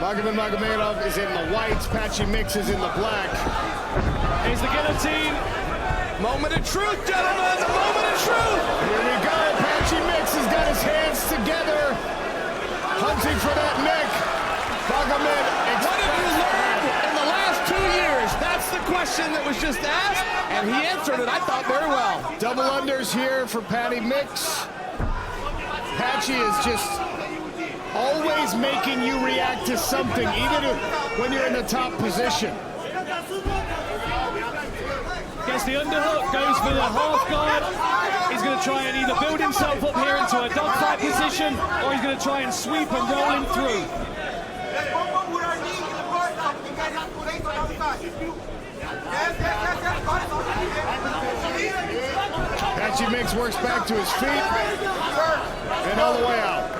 Magomedov is in the whites, Patchy Mix is in the black. Here's the guillotine. Moment of truth, gentlemen, the moment of truth. Here we go, Patchy Mix has got his hands together, hunting for that neck. Magomed, what have you learned in the last 2 years? That's the question that was just asked, and he answered it, I thought, very well. Double unders here for Patty Mix. Patchy is just always making you react to something, even when you're in the top position. Gets the underhook, goes for the half guard. He's going to try and either build himself up here into a dogfight position, or he's going to try and sweep and roll him through. Patchy Mix works back to his feet and all the way out.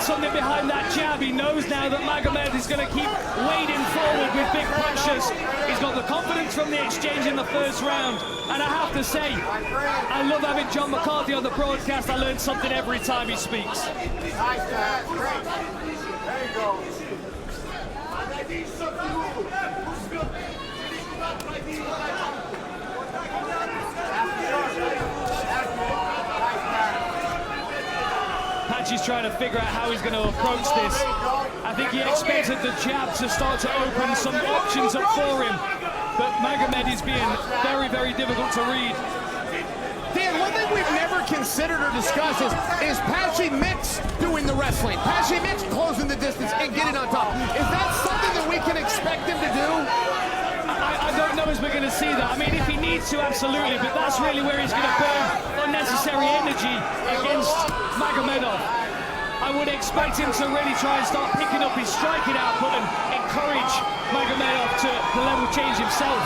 Something behind that jab. He knows now that Magomed is going to keep wading forward with big punches. He's got the confidence from the exchange in the first round. And I have to say, I love having John McCarthy on the broadcast. I learn something every time he speaks. Nice, Dad. Great. There you go. Patchy's trying to figure out how he's going to approach this. I think he expected the jab to start to open some options up for him, but Magomed is being very, very difficult to read. Dan, one thing we've never considered or discussed is Patchy Mix doing the wrestling. Patchy Mix closing the distance and getting on top. Is that something that we can expect him to do? I don't know as we're going to see that. I mean, if he needs to, absolutely, but that's really where he's going to burn unnecessary energy against Magomedov. I would expect him to really try and start picking up his striking output and encourage Magomedov to the level change himself.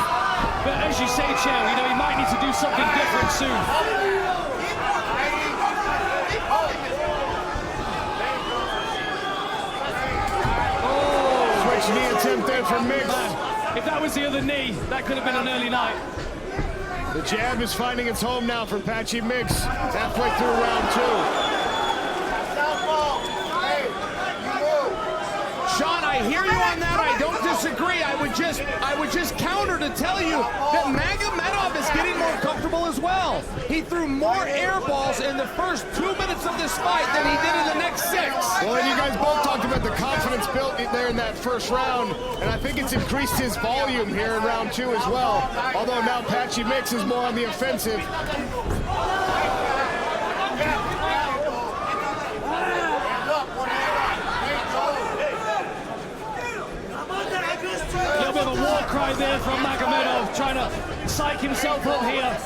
But as you say, Chair, you know, he might need to do something different soon. Switch knee attempt there from Mix. If that was the other knee, that could have been an early night. The jab is finding its home now for Patchy Mix. Halfway through round 2. Sean, I hear you on that. I don't disagree. I would just counter to tell you that Magomedov is getting more comfortable as well. He threw more air balls in the first 2 minutes of this fight than he did in the next 6. Well, and you guys both talked about the confidence built there in that first round, and I think it's increased his volume here in round 2 as well. Although now Patchy Mix is more on the offensive. A little bit of a war cry there from Magomedov, trying to psych himself up here.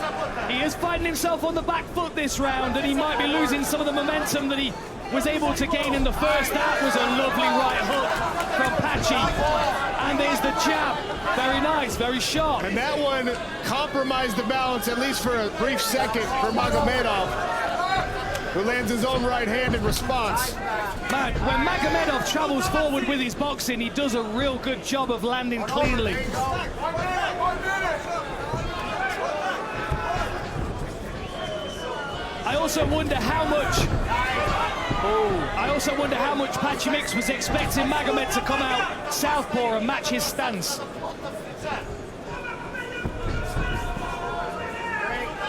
He is finding himself on the back foot this round, and he might be losing some of the momentum that he was able to gain in the first. That was a lovely right hook from Patchy. And there's the jab. Very nice, very sharp. And that one compromised the balance, at least for a brief second, for Magomedov, who lands his own right hand in response. Man, when Magomedov travels forward with his boxing, he does a real good job of landing cleanly. I also wonder how much Oh, I also wonder how much Patchy Mix was expecting Magomed to come out southpaw and match his stance.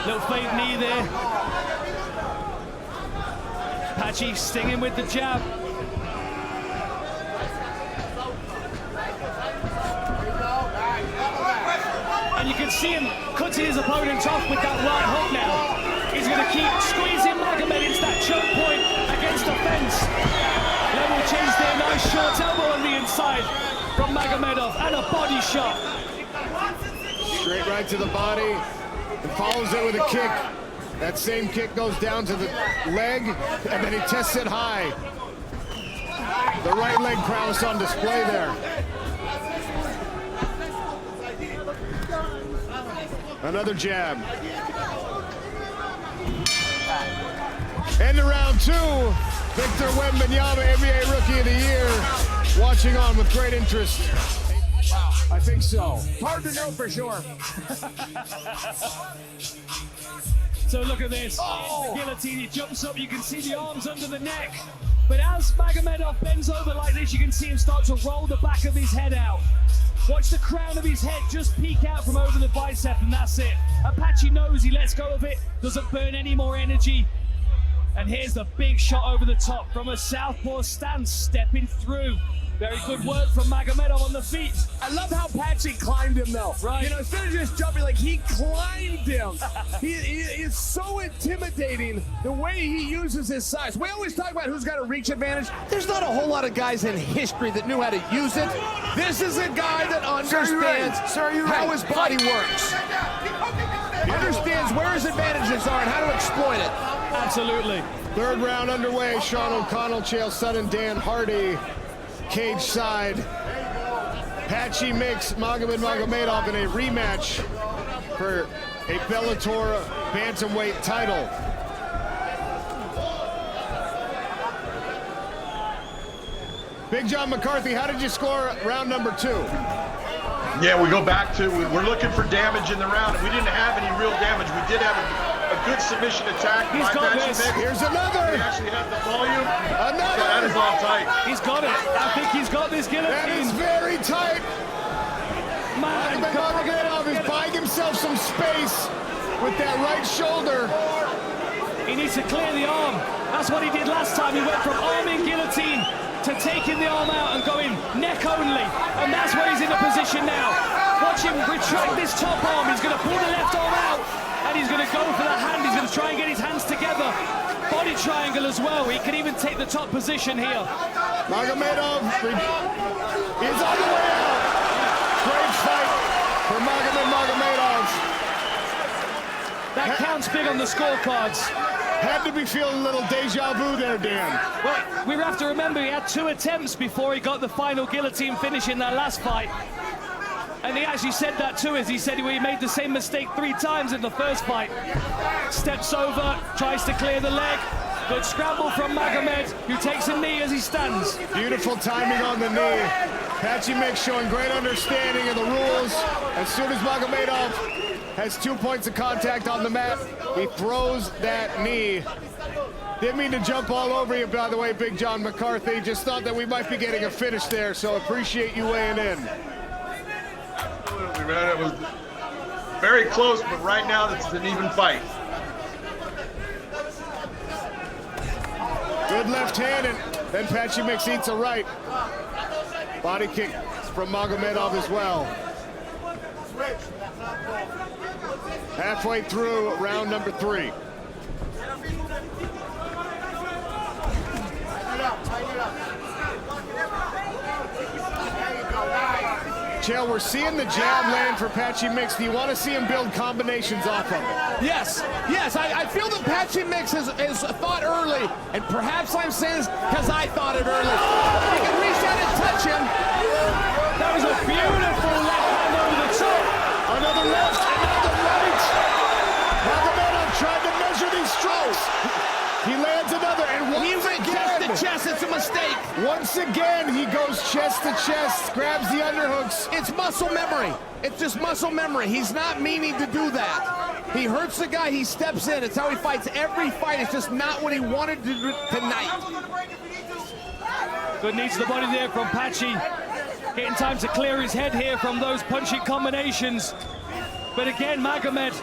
Little fake knee there. Patchy stinging with the jab. And you can see him cutting his opponent off with that right hook now. He's going to keep squeezing Magomed into that choke point against the fence. Level change there, nice short elbow on the inside from Magomedov, and a body shot. Straight right to the body, and follows it with a kick. That same kick goes down to the leg, and then he tests it high. The right leg prowess on display there. Another jab. End of round 2. Victor Wembanyama, NBA Rookie of the Year, watching on with great interest. I think so. Hard to know for sure. So look at this. The guillotine, he jumps up, you can see the arms under the neck. But as Magomedov bends over like this, you can see him start to roll the back of his head out. Watch the crown of his head just peek out from over the bicep, and that's it. Patchy knows, he lets go of it, doesn't burn any more energy. And here's the big shot over the top from a southpaw stance, stepping through. Very good work from Magomedov on the feet. I love how Patchy climbed him, though. Right. You know, instead of just jumping, like, he climbed him. he is so intimidating the way he uses his size. We always talk about who's got a reach advantage. There's not a whole lot of guys in history that knew how to use it. This is a guy that understands how his body works. Understands where his advantages are and how to exploit it. Absolutely. Third round underway. Sean O'Connell, Chael Sonnen, Dan Hardy. Cage side. Patchy Mix, Magomed Magomedov in a rematch for a Bellator Bantamweight title. Big John McCarthy, how did you score round number 2? Yeah, we go back to, we're looking for damage in the round. We didn't have any real damage. We did have a good submission attack by Patchy Mix. Here's another. We actually had the volume. Another. So that is all tight. He's got it. I think he's got this guillotine. That is very tight. Man, Magomedov is buying himself some space with that right shoulder. he needs to clear the arm. That's what he did last time. He went from arming guillotine to taking the arm out and going neck only. And that's where he's in a position now. Watch him retract this top arm. He's going to pull the left arm out and he's going to go for the hand. He's going to try and get his hands together. Body triangle as well. He can even take the top position here. Magomedov is on the way out. Great fight for Magomedov. That counts big on the scorecards. Had to be feeling a little deja vu there, Dan. Well, we have to remember he had 2 attempts before he got the final guillotine finish in that last fight. And he actually said that too, as he said he made the same mistake 3 times in the first fight. Steps over, tries to clear the leg. Good scramble from Magomed, who takes a knee as he stands. Beautiful timing on the knee. Patchy Mix showing great understanding of the rules. As soon as Magomedov has 2 points of contact on the mat, he throws that knee. Didn't mean to jump all over you, by the way, Big John McCarthy. Just thought that we might be getting a finish there, so appreciate you weighing in. Absolutely, man. It was very close, but right now it's an even fight. Good left hand, and then Patchy Mix eats a right. Body kick from Magomedov as well. Halfway through round number 3. Chael, we're seeing the jab land for Patchy Mix. Do you want to see him build combinations off of it? Yes. I feel that Patchy Mix has thought early, and perhaps I'm saying this because I thought it early. He can reach out and touch him. That was a beautiful left hand over the top. Another left, another right. Magomedov tried to measure these strokes. He lands another, and once again, chest to chest, it's a mistake. Once again, he goes chest to chest, grabs the underhooks. It's muscle memory. It's just muscle memory. He's not meaning to do that. He hurts the guy, he steps in. It's how he fights every fight. It's just not what he wanted to do tonight. Good knees to the body there from Patchy. Getting time to clear his head here from those punching combinations. But again, Magomed,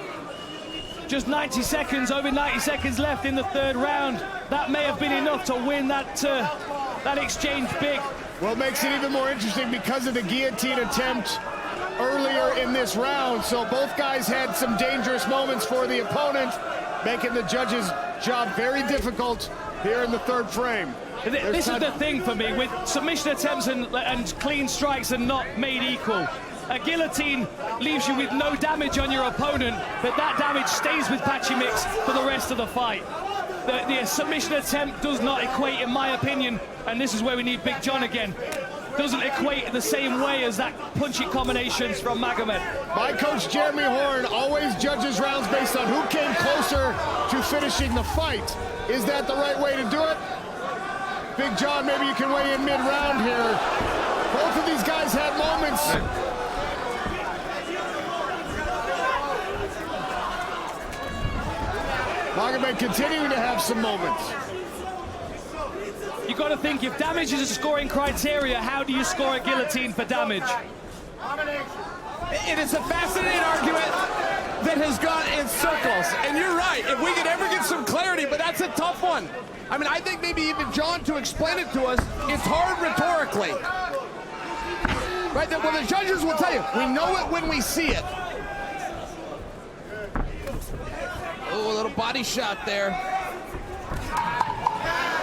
just 90 seconds, over 90 seconds left in the third round. That may have been enough to win that exchange big. Well, it makes it even more interesting because of the guillotine attempt earlier in this round. So both guys had some dangerous moments for the opponent, making the judges' job very difficult here in the third frame. This is the thing for me, with submission attempts and clean strikes are not made equal. A guillotine leaves you with no damage on your opponent, but that damage stays with Patchy Mix for the rest of the fight. The submission attempt does not equate, in my opinion, and this is where we need Big John again. Doesn't equate the same way as that punching combinations from Magomed. My coach Jeremy Horn always judges rounds based on who came closer to finishing the fight. Is that the right way to do it? Big John, maybe you can weigh in mid-round here. Both of these guys had moments. Magomed continuing to have some moments. You got to think, if damage is a scoring criteria, how do you score a guillotine for damage? It is a fascinating argument that has gone in circles. And you're right, if we could ever get some clarity, but that's a tough one. I mean, I think maybe even John, to explain it to us, it's hard rhetorically. Right, well, the judges will tell you, we know it when we see it. Oh, a little body shot there.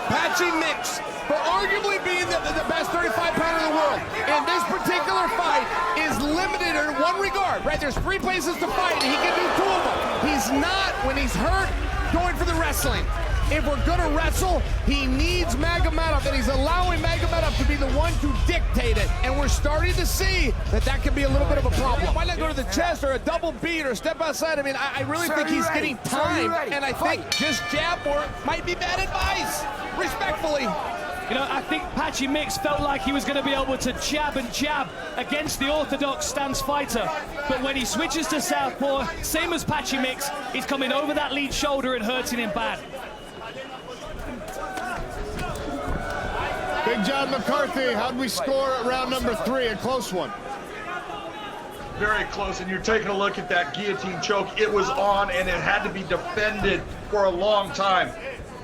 Patchy Mix, for arguably being the best 35-pounder in the world, in this particular fight, is limited in one regard, right? There's 3 places to fight, and he can do 2 of them. He's not, when he's hurt, going for the wrestling. If we're going to wrestle, he needs Magomedov, and he's allowing Magomedov to be the one to dictate it. And we're starting to see that that can be a little bit of a problem. Why not go to the chest or a double beat or step outside? I mean, I really think he's getting time, and I think just jab work might be bad advice, respectfully. You know, I think Patchy Mix felt like he was going to be able to jab and jab against the orthodox stance fighter. But when he switches to southpaw, same as Patchy Mix, he's coming over that lead shoulder and hurting him bad. Big John McCarthy, how'd we score at round number 3? A close one. Very close, and you're taking a look at that guillotine choke. It was on, and it had to be defended for a long time.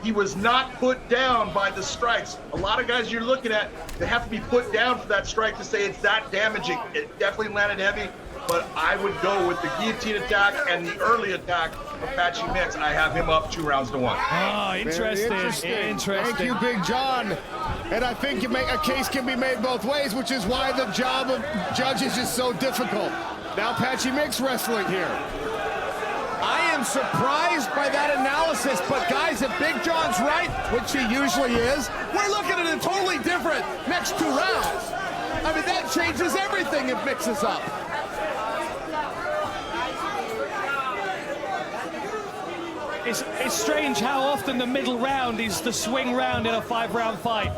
He was not put down by the strikes. A lot of guys you're looking at, they have to be put down for that strike to say it's that damaging. It definitely landed heavy, but I would go with the guillotine attack and the early attack of Patchy Mix. I have him up 2 rounds to 1. Oh, interesting. Thank you, Big John. And I think a case can be made both ways, which is why the job of judges is so difficult. Now Patchy Mix wrestling here. I am surprised by that analysis, but guys, if Big John's right, which he usually is, we're looking at a totally different next 2 rounds. I mean, that changes everything if Mix is up. It's strange how often the middle round is the swing round in a 5-round fight.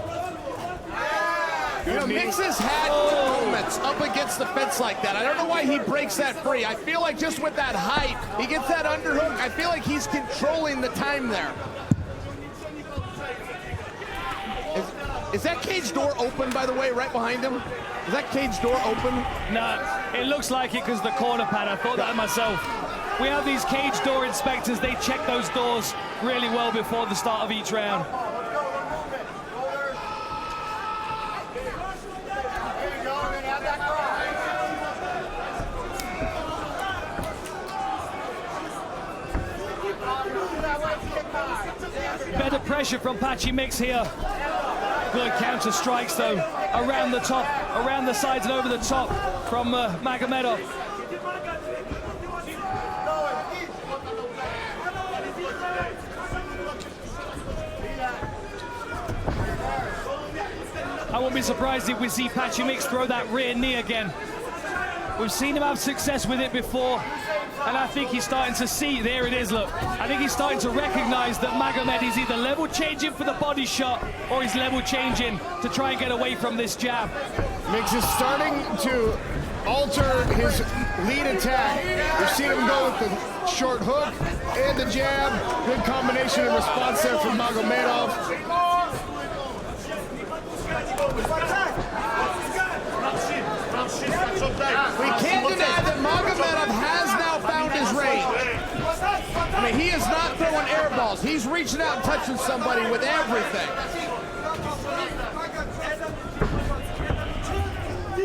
You know, Mix has had moments up against the fence like that. I don't know why he breaks that free. I feel like just with that height, he gets that underhook. I feel like he's controlling the time there. Is that cage door open, by the way, right behind him? Is that cage door open? No, it looks like it because the corner pad. I thought that myself. We have these cage door inspectors. They check those doors really well before the start of each round. Better pressure from Patchy Mix here. Good counter strikes though, around the top, around the sides and over the top from Magomedov. I won't be surprised if we see Patchy Mix throw that rear knee again. We've seen him have success with it before, and I think he's starting to see, there it is, look. I think he's starting to recognize that Magomed is either level changing for the body shot or he's level changing to try and get away from this jab. Mix is starting to alter his lead attack. We've seen him go with the short hook and the jab. Good combination and response there from Magomedov. We can't deny that Magomedov has now found his range. I mean, he is not throwing air balls. He's reaching out and touching somebody with everything.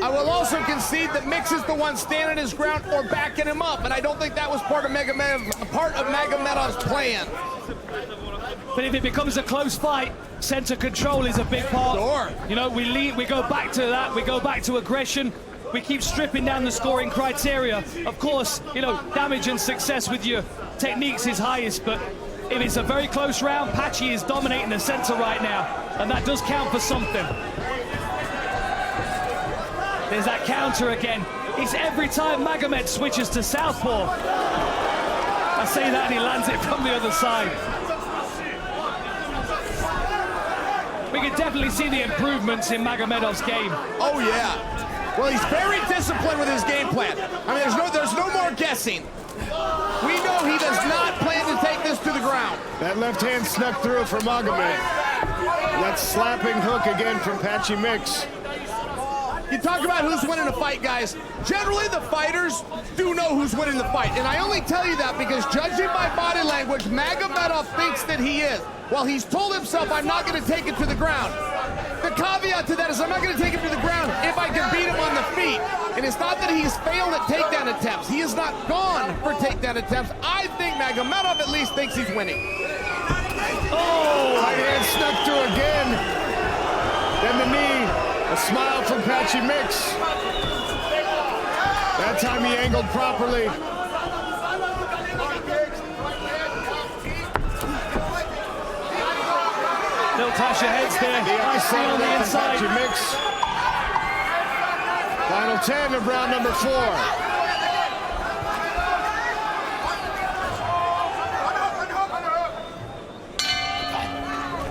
I will also concede that Mix is the one standing his ground or backing him up, and I don't think that was part of Magomedov's plan. But if it becomes a close fight, center control is a big part. Sure. You know, we go back to that, we go back to aggression. We keep stripping down the scoring criteria. Of course, you know, damage and success with your techniques is highest, but if it's a very close round, Patchy is dominating the center right now, and that does count for something. There's that counter again. It's every time Magomed switches to southpaw. I say that and he lands it from the other side. We can definitely see the improvements in Magomedov's game. Oh yeah. Well, he's very disciplined with his game plan. I mean, there's no more guessing. We know he does not plan to take this to the ground. That left hand snuck through for Magomed. That slapping hook again from Patchy Mix. You talk about who's winning a fight, guys. Generally, the fighters do know who's winning the fight. And I only tell you that because judging by body language, Magomedov thinks that he is. Well, he's told himself, I'm not going to take it to the ground. The caveat to that is I'm not going to take him to the ground if I can beat him on the feet. And it's not that he's failed at takedown attempts. He has not gone for takedown attempts. I think Magomedov at least thinks he's winning. Oh! Right hand snuck through again. Then the knee. A smile from Patchy Mix. That time he angled properly. Little clash of heads there. Nice on the inside. Patchy Mix. Final 10 of round number 4.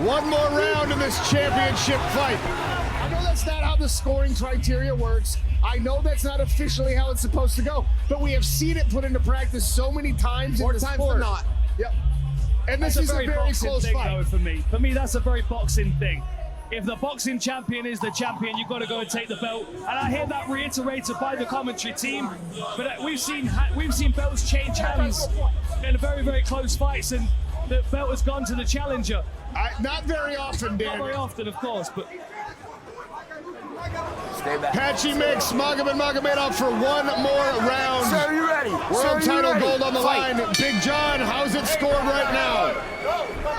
One more round in this championship fight. I know that's not how the scoring criteria works. I know that's not officially how it's supposed to go, but we have seen it put into practice so many times More in the times sport. than not. Yep. And this is a very close thing, fight. though, for me. For me, that's a very boxing thing. If the boxing champion is the champion, you've got to go and take the belt. And I hear that reiterated by the commentary team. But we've seen belts change hands in very, very close fights, and the belt has gone to the challenger. Not very often, Dan. Not very often, of course, but. Patchy Mix, Magomedov for one more round. Sir, you ready? World title gold on the line. Big John, how's it scored right now?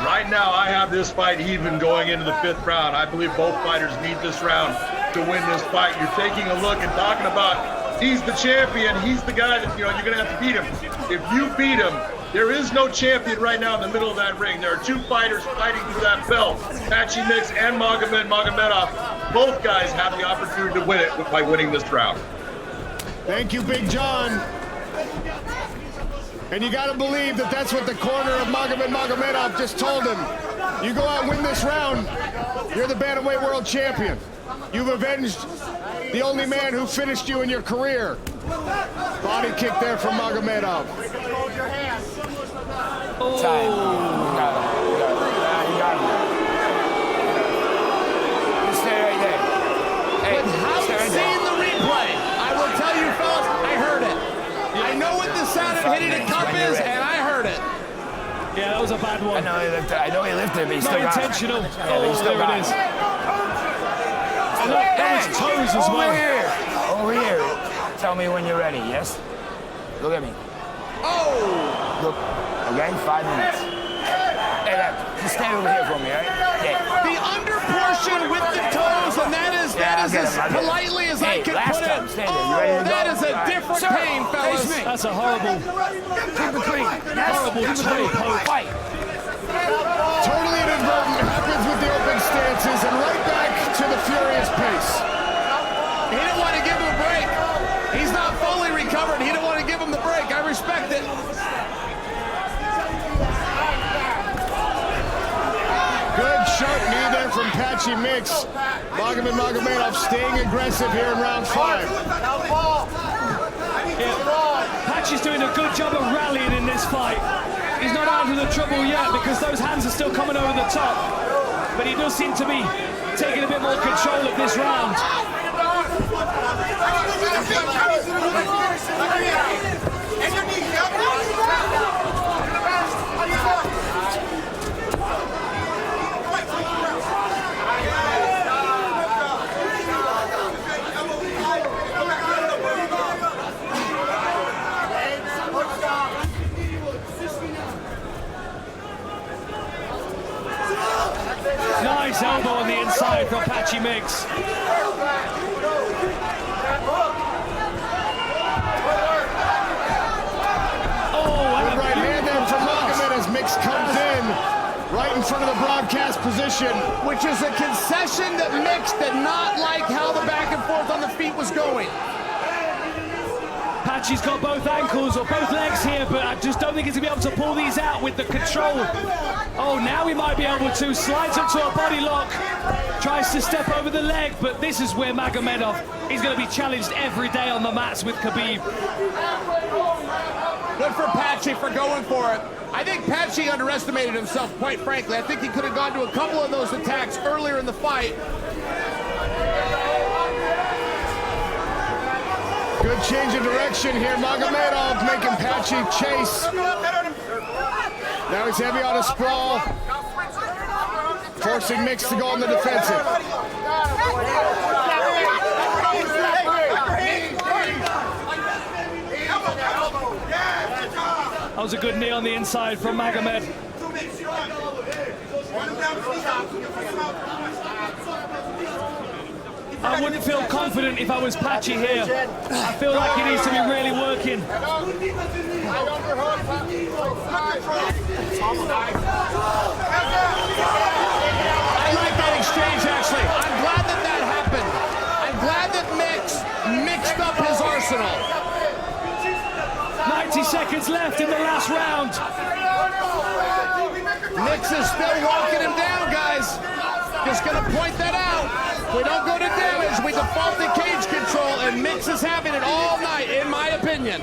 Right now, I have this fight even going into the 5th round. I believe both fighters need this round to win this fight. You're taking a look and talking about he's the champion. He's the guy that, you're going to have to beat him. If you beat him, there is no champion right now in the middle of that ring. There are 2 fighters fighting for that belt. Patchy Mix and Magomedov. Both guys have the opportunity to win it by winning this round. Thank you, Big John. And you got to believe that that's what the corner of Magomedov just told him. You go out and win this round, you're the Bantamweight world champion. You've avenged the only man who finished you in your career. Body kick there from Magomedov. Oh. Time. You got him. You got him. You stay right there. Hey, Without seeing the replay, I will tell you, fellas, I heard it. I know what the sound of hitting a cup is, and I heard it. Yeah, that was a bad one. I know he lifted, but he still got it. Not intentional. Yeah, but he still there got it is. And that was toes as well. Over here. Tell me when you're ready, yes? Look at me. Oh! Look, okay, 5 minutes. Hey, just stand over here for me, all right? Yeah. The under portion with the toes, and that is as politely as I can put it. Oh, that is a different pain, fellas. That's a horrible, keep it clean. horrible toe poke. Fight. Totally inadvertent, happens with the open stances, and right back to the furious pace. He didn't want to give him a break. He's not fully recovered. He didn't want to give him the break. I respect it. Good sharp knee there from Patchy Mix. Magomedov staying aggressive here in round 5. Patchy's doing a good job of rallying in this fight. He's not out of the trouble yet because those hands are still coming over the top. But he does seem to be taking a bit more control of this round. Nice elbow on the inside from Patchy Mix. Good right hand there from Magomed as Mix comes in right in front of the broadcast position. Which is a concession that Mix did not like how the back and forth on the feet was going. Patchy's got both ankles or both legs here, but I just don't think he's going to be able to pull these out with the control. Oh, now he might be able to. Slides into a body lock. Tries to step over the leg, but this is where Magomedov is going to be challenged every day on the mats with Khabib. Good for Patchy for going for it. I think Patchy underestimated himself, quite frankly. I think he could have gone to a couple of those attacks earlier in the fight. Good change of direction here. Magomedov making Patchy chase. Now he's heavy on a sprawl, forcing Mix to go on the defensive. That was a good knee on the inside from Magomed. I wouldn't feel confident if I was Patchy here. I feel like he needs to be really working. I like that exchange, actually. I'm glad that that happened. I'm glad that Mix mixed up his arsenal. 90 seconds left in the last round. Mix is still walking him down, guys. Just gonna point that out. We don't go to damage, we default to cage control, and Mix is having it all night, in my opinion.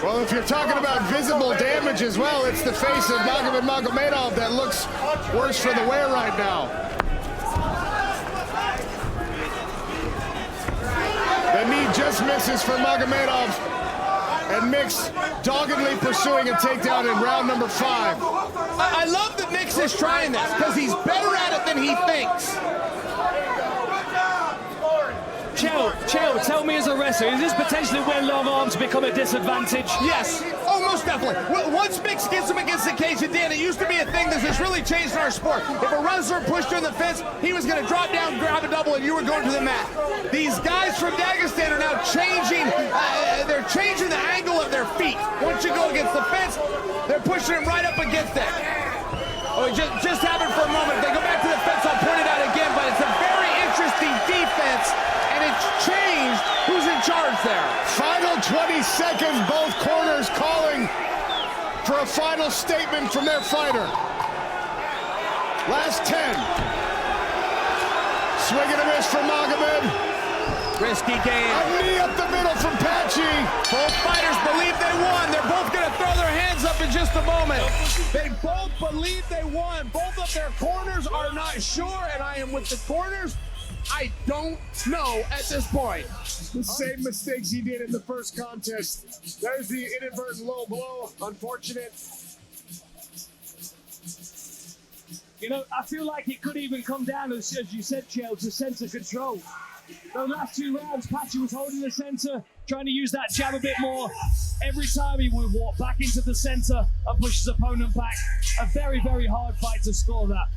Well, if you're talking about visible damage as well, it's the face of Magomedov that looks worse for the wear right now. The knee just misses for Magomedov, and Mix doggedly pursuing a takedown in round number 5. I love that Mix is trying this, because he's better at it than he thinks. Chael, tell me as a wrestler, is this potentially where long arms become a disadvantage? Yes, most definitely. Once Mix gets him against the cage, and Dan, it used to be a thing that has really changed our sport. If a wrestler pushed you in the fence, he was going to drop down, grab a double, and you were going to the mat. These guys from Dagestan are now changing, they're changing the angle of their feet. Once you go against the fence, they're pushing it right up against it. Oh, it just happened for a moment. If they go back to the fence, I'll point it out again, but it's a very interesting defense. It's changed. Who's in charge there? Final 20 seconds, both corners calling for a final statement from their fighter. Last 10. Swing and a miss from Magomed. Risky game. A knee up the middle from Patchy. Both fighters believe they won. They're both going to throw their hands up in just a moment. They both believe they won. Both of their corners are not sure, and I am with the corners. I don't know at this point. The same mistakes he did in the first contest. There's the inadvertent low blow. Unfortunate. You know, I feel like it could even come down, as you said, Chael, to center control. Those last 2 rounds, Patchy was holding the center, trying to use that jab a bit more. Every time he would walk back into the center and push his opponent back. A very, very hard fight to score that.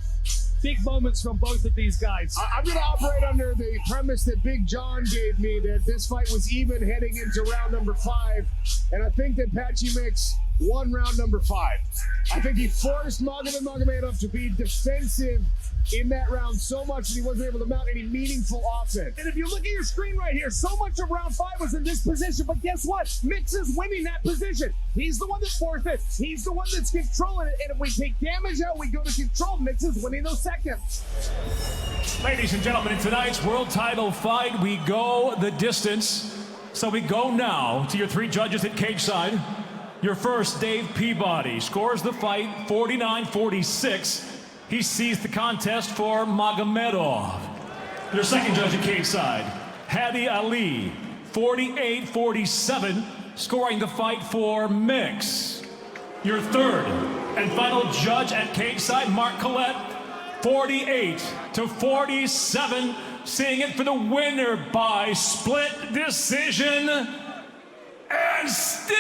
Big moments from both of these guys. I'm going to operate under the premise that Big John gave me, that this fight was even heading into round number 5. And I think that Patchy Mix won round number 5. I think he forced Magomedov to be defensive in that round so much that he wasn't able to mount any meaningful offense. And if you look at your screen right here, so much of round 5 was in this position, but guess what? Mix is winning that position. He's the one that forced it. He's the one that's controlling it. And if we take damage out, we go to control. Mix is winning those seconds. Ladies and gentlemen, in tonight's world title fight, we go the distance. So we go now to your three judges at cage side. Your first, Dave Peabody, scores the fight 49-46. He sees the contest for Magomedov. Your second judge at cage side, Hadi Ali, 48-47, scoring the fight for Mix. Your third and final judge at cage side, Mark Collette, 48-47, seeing it for the winner by split decision. And still,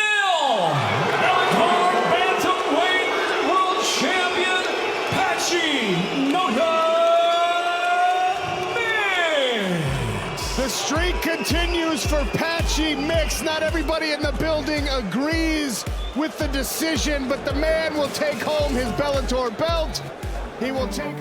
Bellator Bantamweight World Champion, Patchy Mix. The streak continues for Patchy Mix. Not everybody in the building agrees with the decision, but the man will take home his Bellator belt. He will take